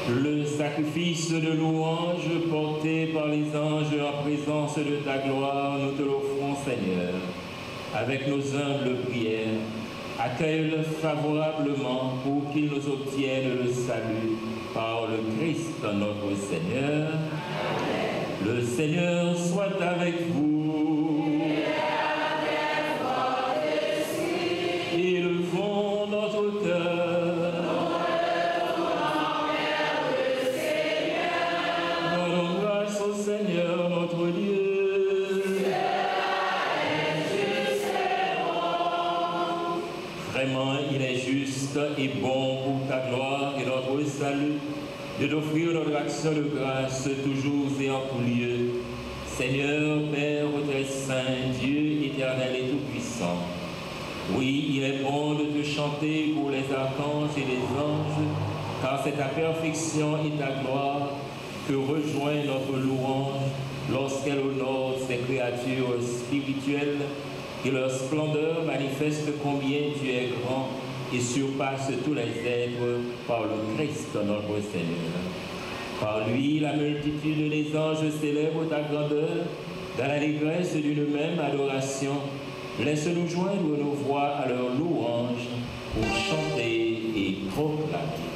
Le sacrifice de louange porté par les anges en présence de ta gloire, nous te l'offrons, Seigneur. Avec nos humbles prières, accueille-le favorablement pour qu'il nous obtienne le salut par le Christ notre Seigneur. Amen. Le Seigneur soit avec vous. Élevons notre cœur. Rendons grâce au Seigneur notre Dieu. Vraiment, il est juste et bon pour ta gloire et notre salut de t'offrir notre action de grâce toujours et en tout lieu. Seigneur, Père très saint, Dieu éternel et tout-puissant, oui, il est bon de te chanter pour les archanges et les anges, car c'est ta perfection et ta gloire que rejoint notre louange lorsqu'elle honore ses créatures spirituelles. Et leur splendeur manifeste combien tu es grand et surpasse tous les êtres par le Christ notre Seigneur. Par lui, la multitude des anges célèbre ta grandeur dans l'allégresse d'une même adoration. Laisse-nous joindre nos voix à leur louange pour chanter et proclamer.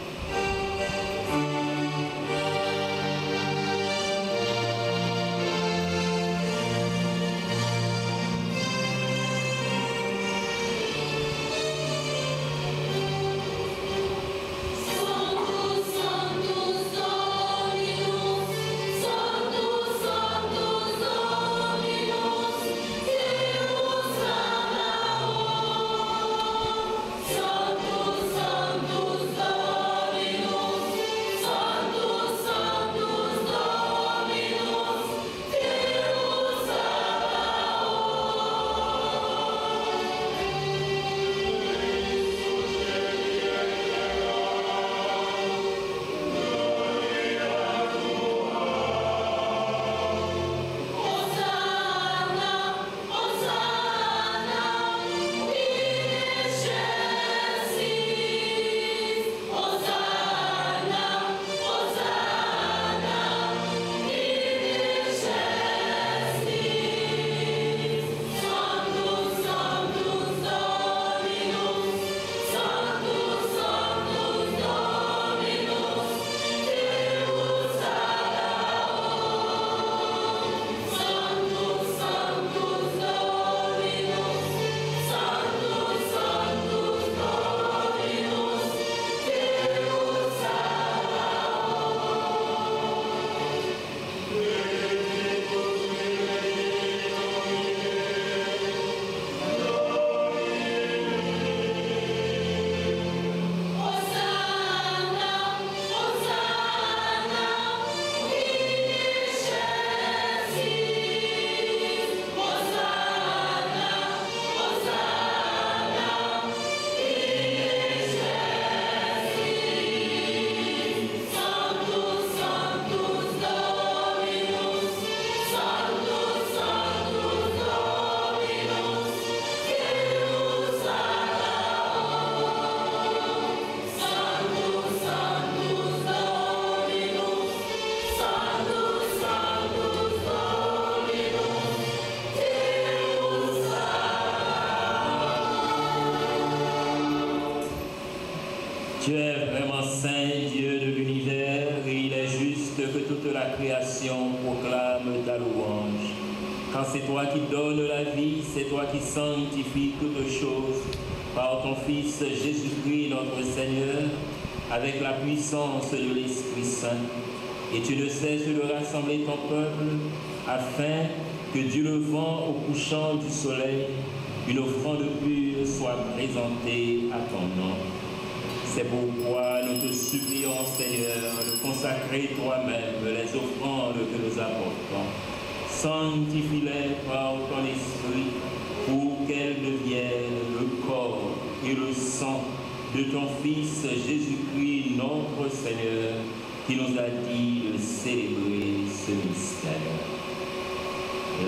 Tu es vraiment saint, Dieu de l'univers, et il est juste que toute la création proclame ta louange. Quand c'est toi qui donnes la vie, c'est toi qui sanctifies toutes choses par ton Fils Jésus-Christ notre Seigneur, avec la puissance de l'Esprit Saint. Et tu ne cesses de rassembler ton peuple, afin que du levant au couchant du soleil, une offrande pure soit présentée à ton nom. C'est pourquoi nous te supplions, Seigneur, de consacrer toi-même les offrandes que nous apportons. Sanctifie-les par ton esprit pour qu'elles deviennent le corps et le sang de ton Fils Jésus-Christ, notre Seigneur, qui nous a dit de célébrer ce mystère.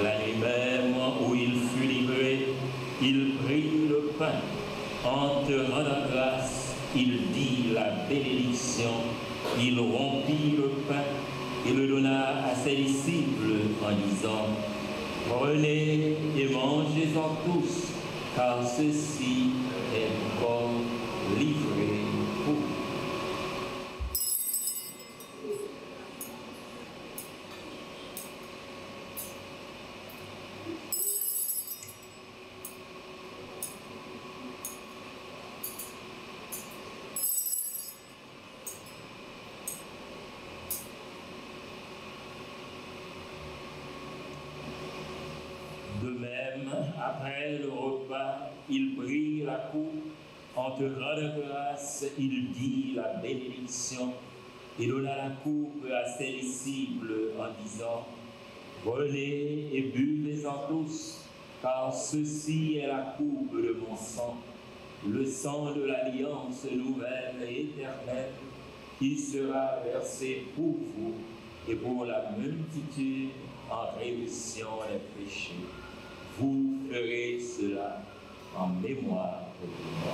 La nuit même où il il prit le pain. En te rendant grâce, il dit la bénédiction. Il rompit le pain et le donna à ses disciples en disant, prenez et mangez-en tous, car ceci est mon corps livré pour vous. De même, après le repas, il prit la coupe. En te rendant grâce, il dit la bénédiction. Il donna la coupe à ses disciples en disant, prenez et buvez-en tous, car ceci est la coupe de mon sang, le sang de l'alliance nouvelle et éternelle, qui sera versé pour vous et pour la multitude en rémission des péchés. Vous ferez cela en mémoire de moi.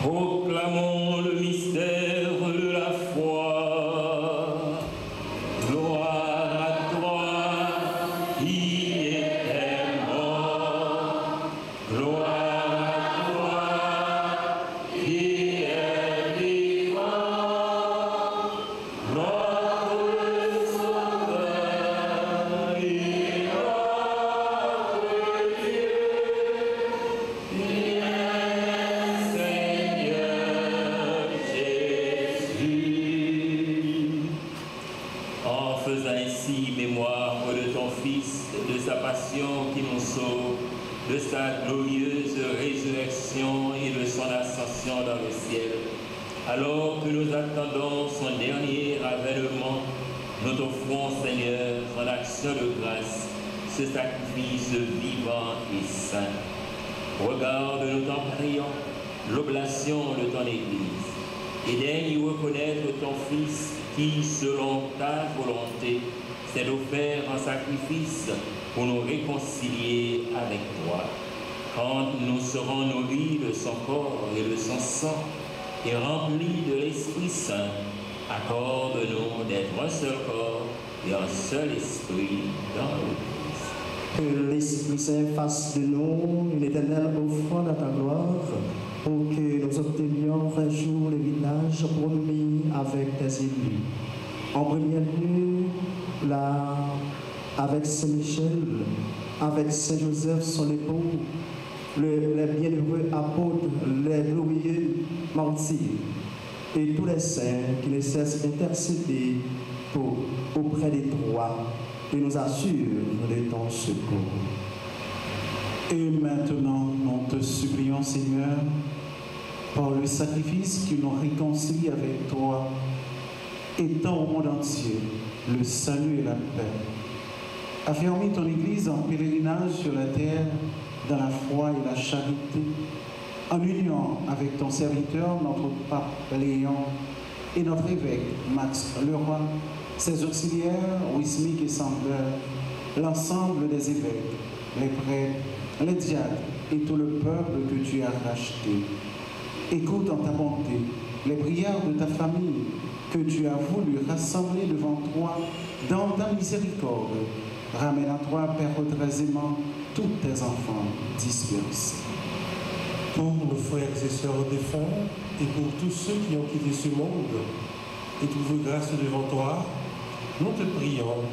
Proclamons le mystère de la foi. Gloire à toi qui étais mort. Gloire à toi qui es vivant. Notre Sauveur et notre Dieu. Mémoire de ton Fils, de sa passion qui nous sauve, de sa glorieuse résurrection et de son ascension dans le ciel. Alors que nous attendons son dernier avènement, nous t'offrons, Seigneur, en action de grâce, ce sacrifice vivant et saint. Regarde, nous t'en prions, l'oblation de ton Église, et daigne reconnaître ton Fils qui, selon ta volonté, s'est offert en sacrifice pour nous réconcilier avec toi. Quand nous serons nourris de son corps et de son sang et remplis de l'Esprit Saint, accorde-nous d'être un seul corps et un seul esprit dans l'Église. Que l'Esprit Saint fasse de nous une éternelle offrande à ta gloire, pour que nous obtenions un jour l'héritage promis avec tes élus. En premier lieu, là, avec Saint-Michel, avec Saint-Joseph, son époux, les bienheureux apôtres, les glorieux martyrs, et tous les saints qui ne cessent d'intercéder auprès des trois, et nous assurent de ton secours. Et maintenant, nous te supplions, Seigneur, par le sacrifice qui nous réconcilie avec toi, étends au monde entier le salut et la paix. Affermis ton Église en pèlerinage sur la terre, dans la foi et la charité, en union avec ton serviteur, notre pape Léon, et notre évêque Max Leroy, ses auxiliaires, Wismic et Sandler, l'ensemble des évêques, les prêtres, les diacres et tout le peuple que tu as racheté. Écoute en ta bonté les prières de ta famille que tu as voulu rassembler devant toi dans ta miséricorde. Ramène à toi, Père, très aimant, tous tes enfants dispersés. Pour nos frères et sœurs défunts et pour tous ceux qui ont quitté ce monde et trouvent grâce devant toi, nous te prions.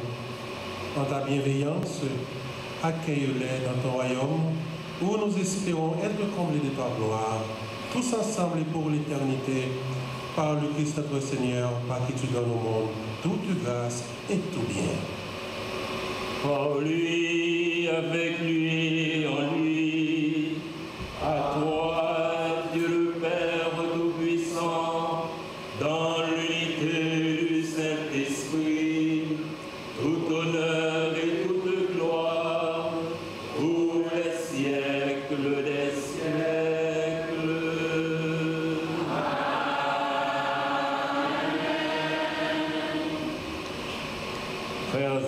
En ta bienveillance, accueille-les dans ton royaume où nous espérons être comblés de ta gloire, tous ensemble et pour l'éternité, par le Christ notre Seigneur, par qui tu donnes au monde toute grâce et tout bien. Par lui, avec lui, en lui, à toi, Dieu le Père Tout-Puissant, dans l'unité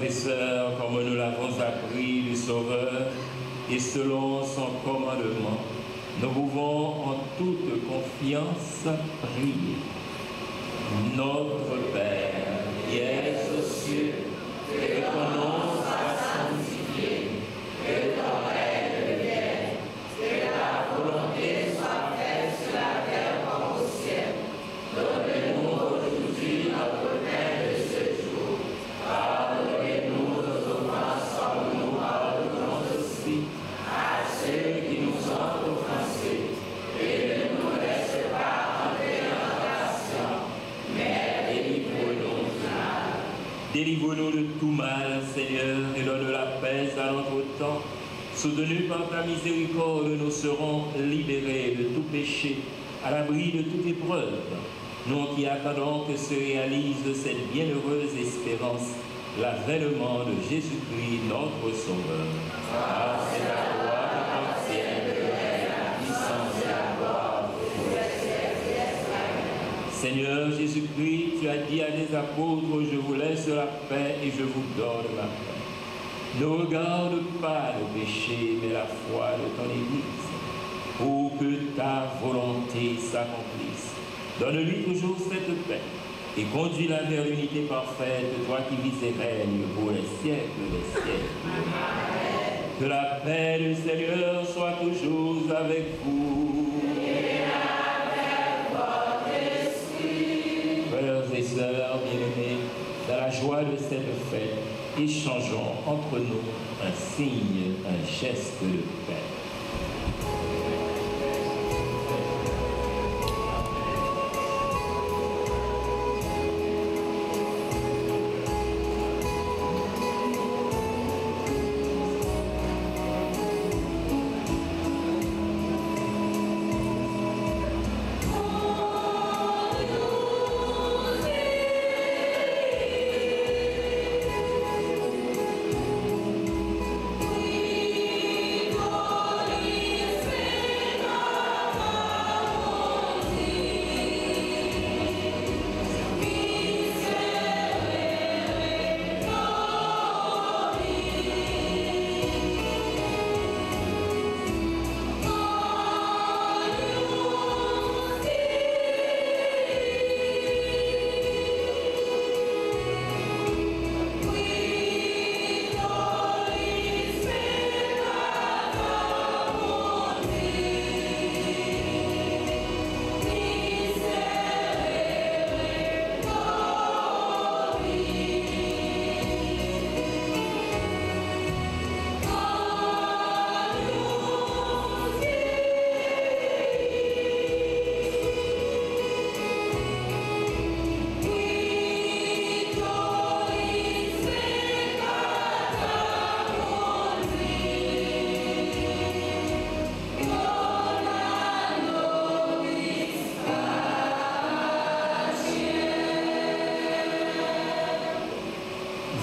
Frères et sœurs, comme nous l'avons appris du Sauveur, et selon son commandement, nous pouvons en toute confiance prier. Notre Père, qui es aux cieux, que ton nom soit sanctifié, que ton règne vienne, que ta volonté soit faite sur la terre comme au ciel. Donne-nous aujourd'hui notre pain de ce jour. Pardonnez-nous nos offenses comme nous pardonnons aussi à ceux qui nous ont offensés. Et ne nous laisse pas entrer en tentation, mais délivre-nous du mal. Délivre-nous de tout mal, Seigneur, et donne la paix à notre temps. Soutenus par ta miséricorde, nous serons libérés de tout péché, à l'abri de toute épreuve. Nous qui attendons que se réalise cette bienheureuse espérance, l'avènement de Jésus-Christ, notre Sauveur. Car c'est à toi qu'appartiennent le règne, la puissance et la gloire pour les siècles. Seigneur Jésus-Christ, tu as dit à tes apôtres, je vous laisse la paix et je vous donne la paix. Ne regarde pas le péché, mais la foi de ton Église, pour que ta volonté s'accomplisse. Donne-lui toujours cette paix et conduis-la vers l'unité parfaite, toi qui vis et règnes pour les siècles des siècles. Amen. Que la paix du Seigneur soit toujours avec vous. Et avec votre esprit. Frères et sœurs bien-aimés, dans la joie de cette fête, échangeons entre nous un signe, un geste de paix.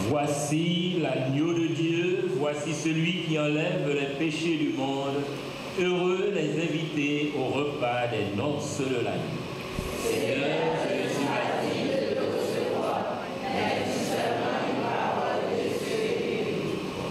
Voici l'agneau de Dieu, voici celui qui enlève les péchés du monde. Heureux les invités au repas des noces de l'agneau. Seigneur, je suis pas digne de te recevoir, mais dis seulement une parole de Dieu et guéris. Oh,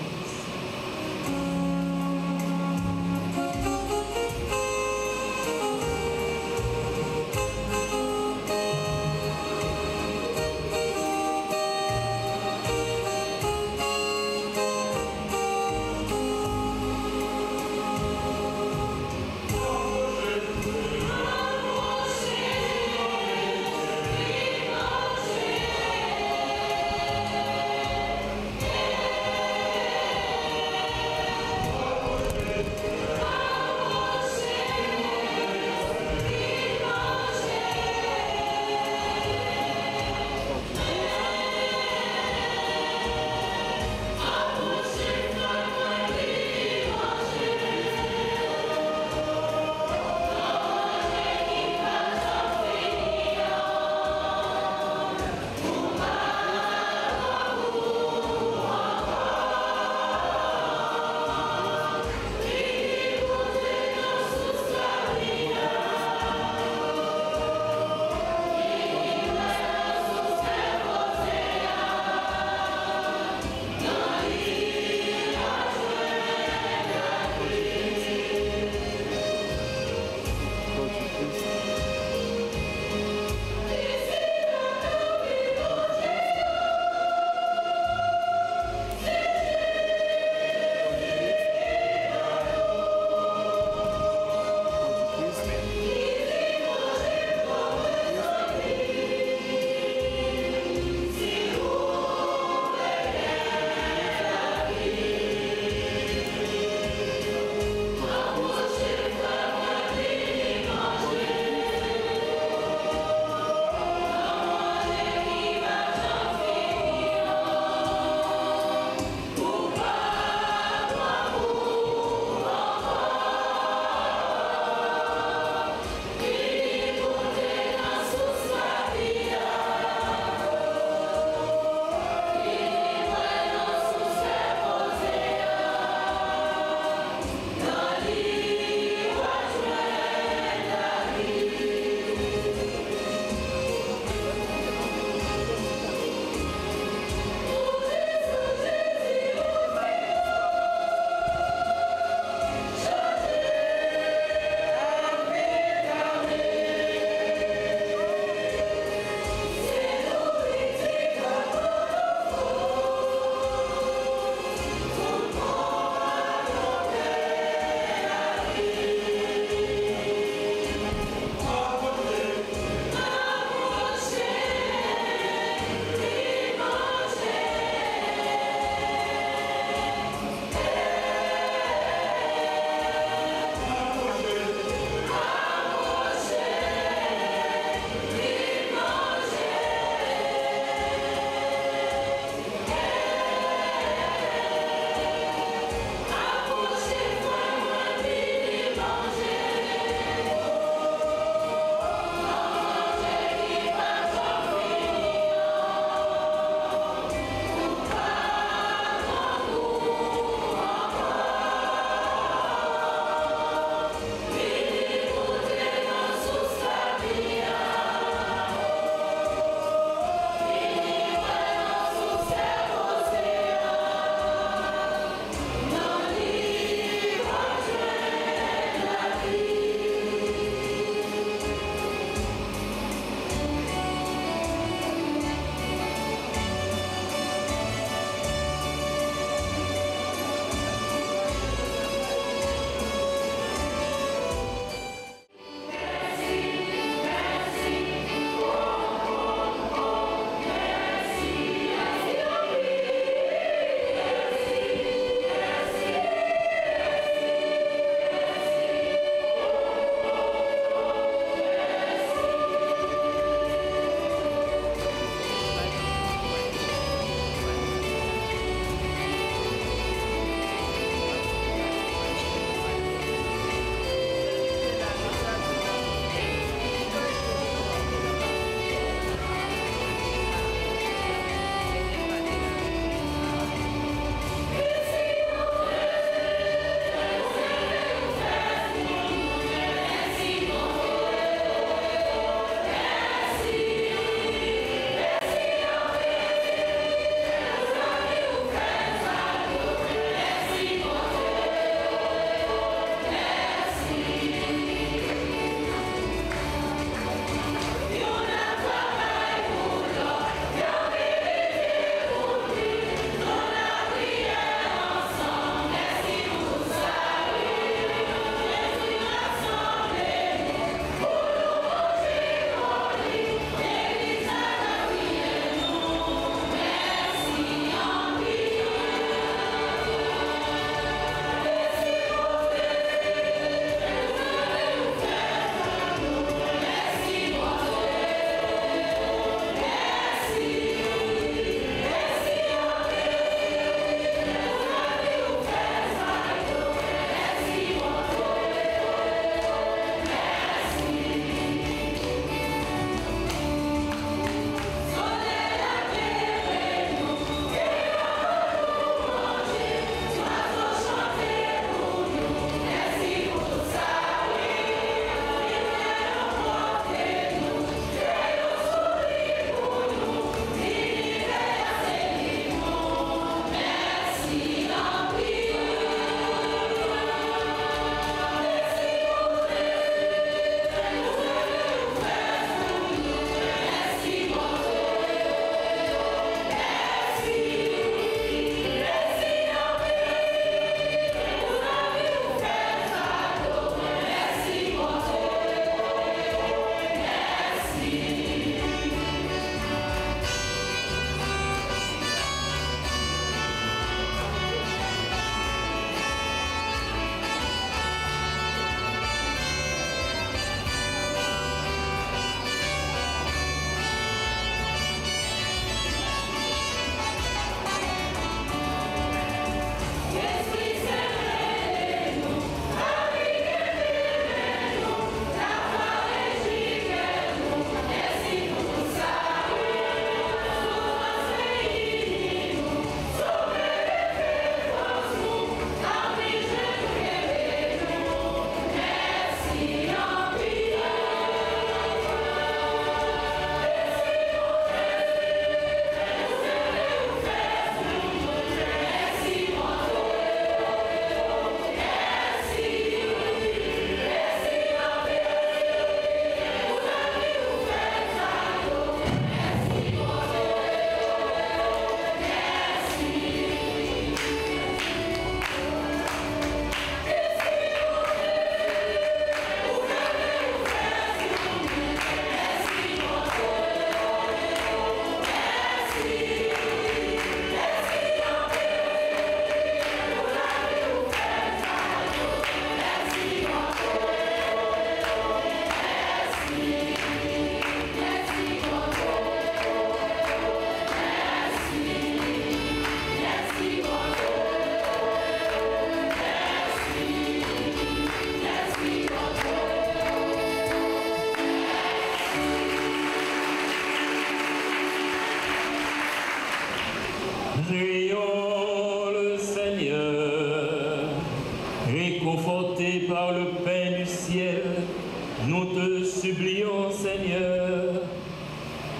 Nous te supplions, Seigneur,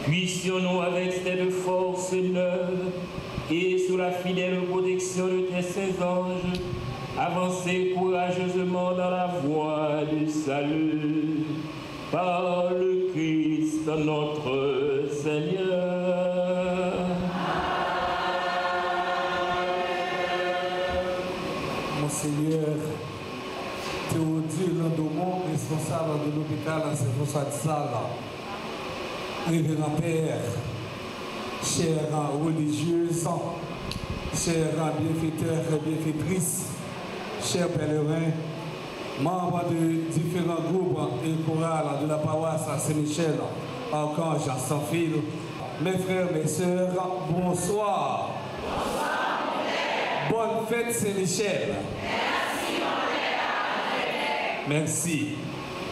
puissions-nous avec cette force neuve et sous la fidèle protection de tes saints anges, avancer courageusement dans la voie du salut, par le Christ notre Seigneur. Monseigneur Théodule Landomont, responsable de l'hôpital à Saint-François de Sales, révérend Père, chers religieuses, chers bienfaiteurs et bienfaitrices, chers pèlerins, membres de différents groupes et chorales de la paroisse à Saint-Michel, Archange sans fil, mes frères, mes sœurs, bonsoir. Bonsoir, mon père. Bonne fête Saint-Michel. Merci, mon père. Merci.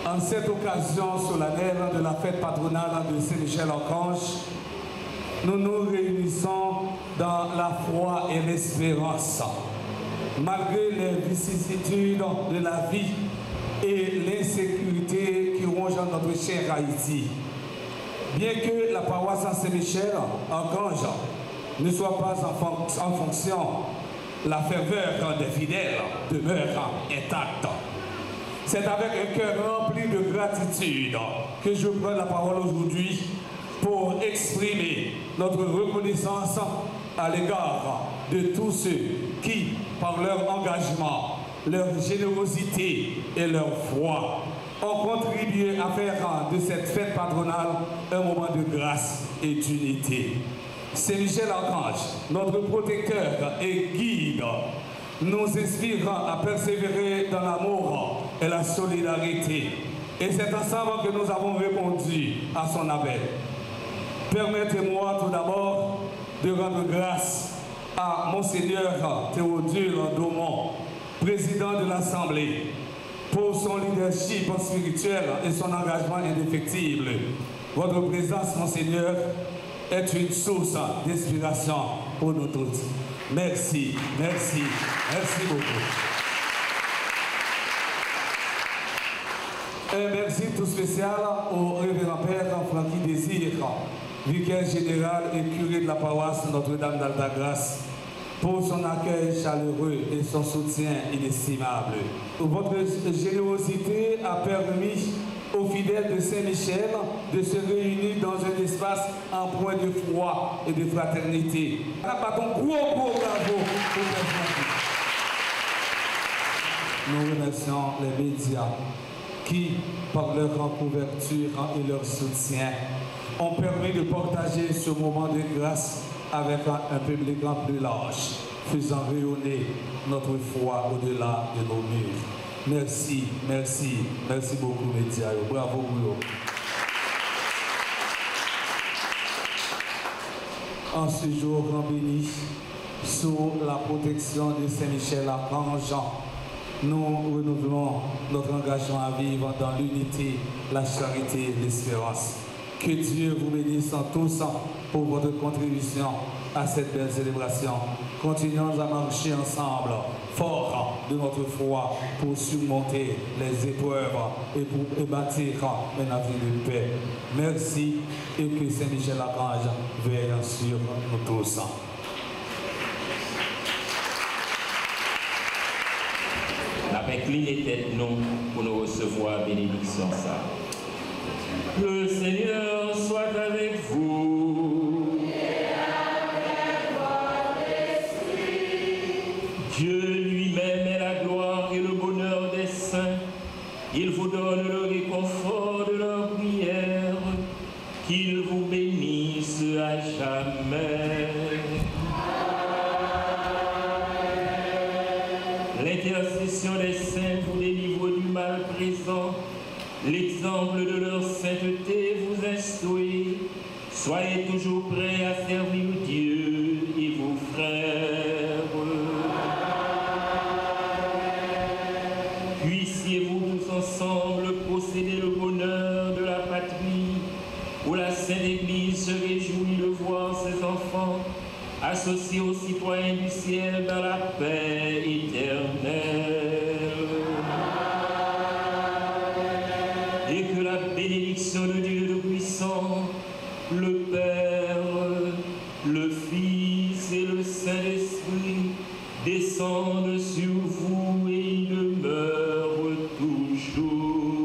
En cette occasion solennelle de la fête patronale de Saint-Michel-Archange, nous nous réunissons dans la foi et l'espérance. Malgré les vicissitudes de la vie et l'insécurité qui rongent notre cher Haïti, bien que la paroisse Saint-Michel-Archange ne soit pas en fonction, la ferveur des fidèles demeure intacte. C'est avec un cœur rempli de gratitude que je prends la parole aujourd'hui pour exprimer notre reconnaissance à l'égard de tous ceux qui, par leur engagement, leur générosité et leur foi, ont contribué à faire de cette fête patronale un moment de grâce et d'unité. Saint-Michel-Archange, notre protecteur et guide, nous inspire à persévérer dans l'amour et la solidarité. Et c'est ensemble que nous avons répondu à son appel. Permettez-moi tout d'abord de rendre grâce à Monseigneur Théodule Landomont, président de l'Assemblée, pour son leadership spirituel et son engagement indéfectible. Votre présence, Monseigneur, est une source d'inspiration pour nous tous. Merci, merci, merci beaucoup. Un merci tout spécial au révérend Père Francky Désir, vicaire général et curé de la paroisse Notre-Dame d'Altagrace, pour son accueil chaleureux et son soutien inestimable. Votre générosité a permis aux fidèles de Saint-Michel de se réunir dans un espace en point de foi et de fraternité. Battons gros bravo pour Père Francky. Nous remercions les médias qui, par leur couverture et leur soutien, ont permis de partager ce moment de grâce avec un public plus large, faisant rayonner notre foi au-delà de nos murs. Merci, merci, merci beaucoup, médias. Bravo, Boulo. En ce jour béni, sous la protection de Saint-Michel-Archange, nous renouvelons notre engagement à vivre dans l'unité, la charité et l'espérance. Que Dieu vous bénisse tous pour votre contribution à cette belle célébration. Continuons à marcher ensemble, forts de notre foi, pour surmonter les épreuves et pour bâtir un avenir de paix. Merci et que Saint-Michel-Archange veille sur nous tous. Avec tête nous pour nous recevoir bénédiction ça. Le Seigneur soit avec vous. Et avec votre esprit. Dieu lui-même est la gloire et le bonheur des saints. Il vous donne le réconfort de leur prière. Qu'il vous bénisse à jamais. L'intercession des saints vous délivre du mal présent. L'exemple de leur sainteté vous instruit. Soyez toujours prêts à servir Dieu et vos frères. Puissiez-vous tous ensemble posséder le bonheur de la patrie, où la Sainte Église se réjouit de voir ses enfants associés aux citoyens du ciel dans la paix éternelle. Et que nous.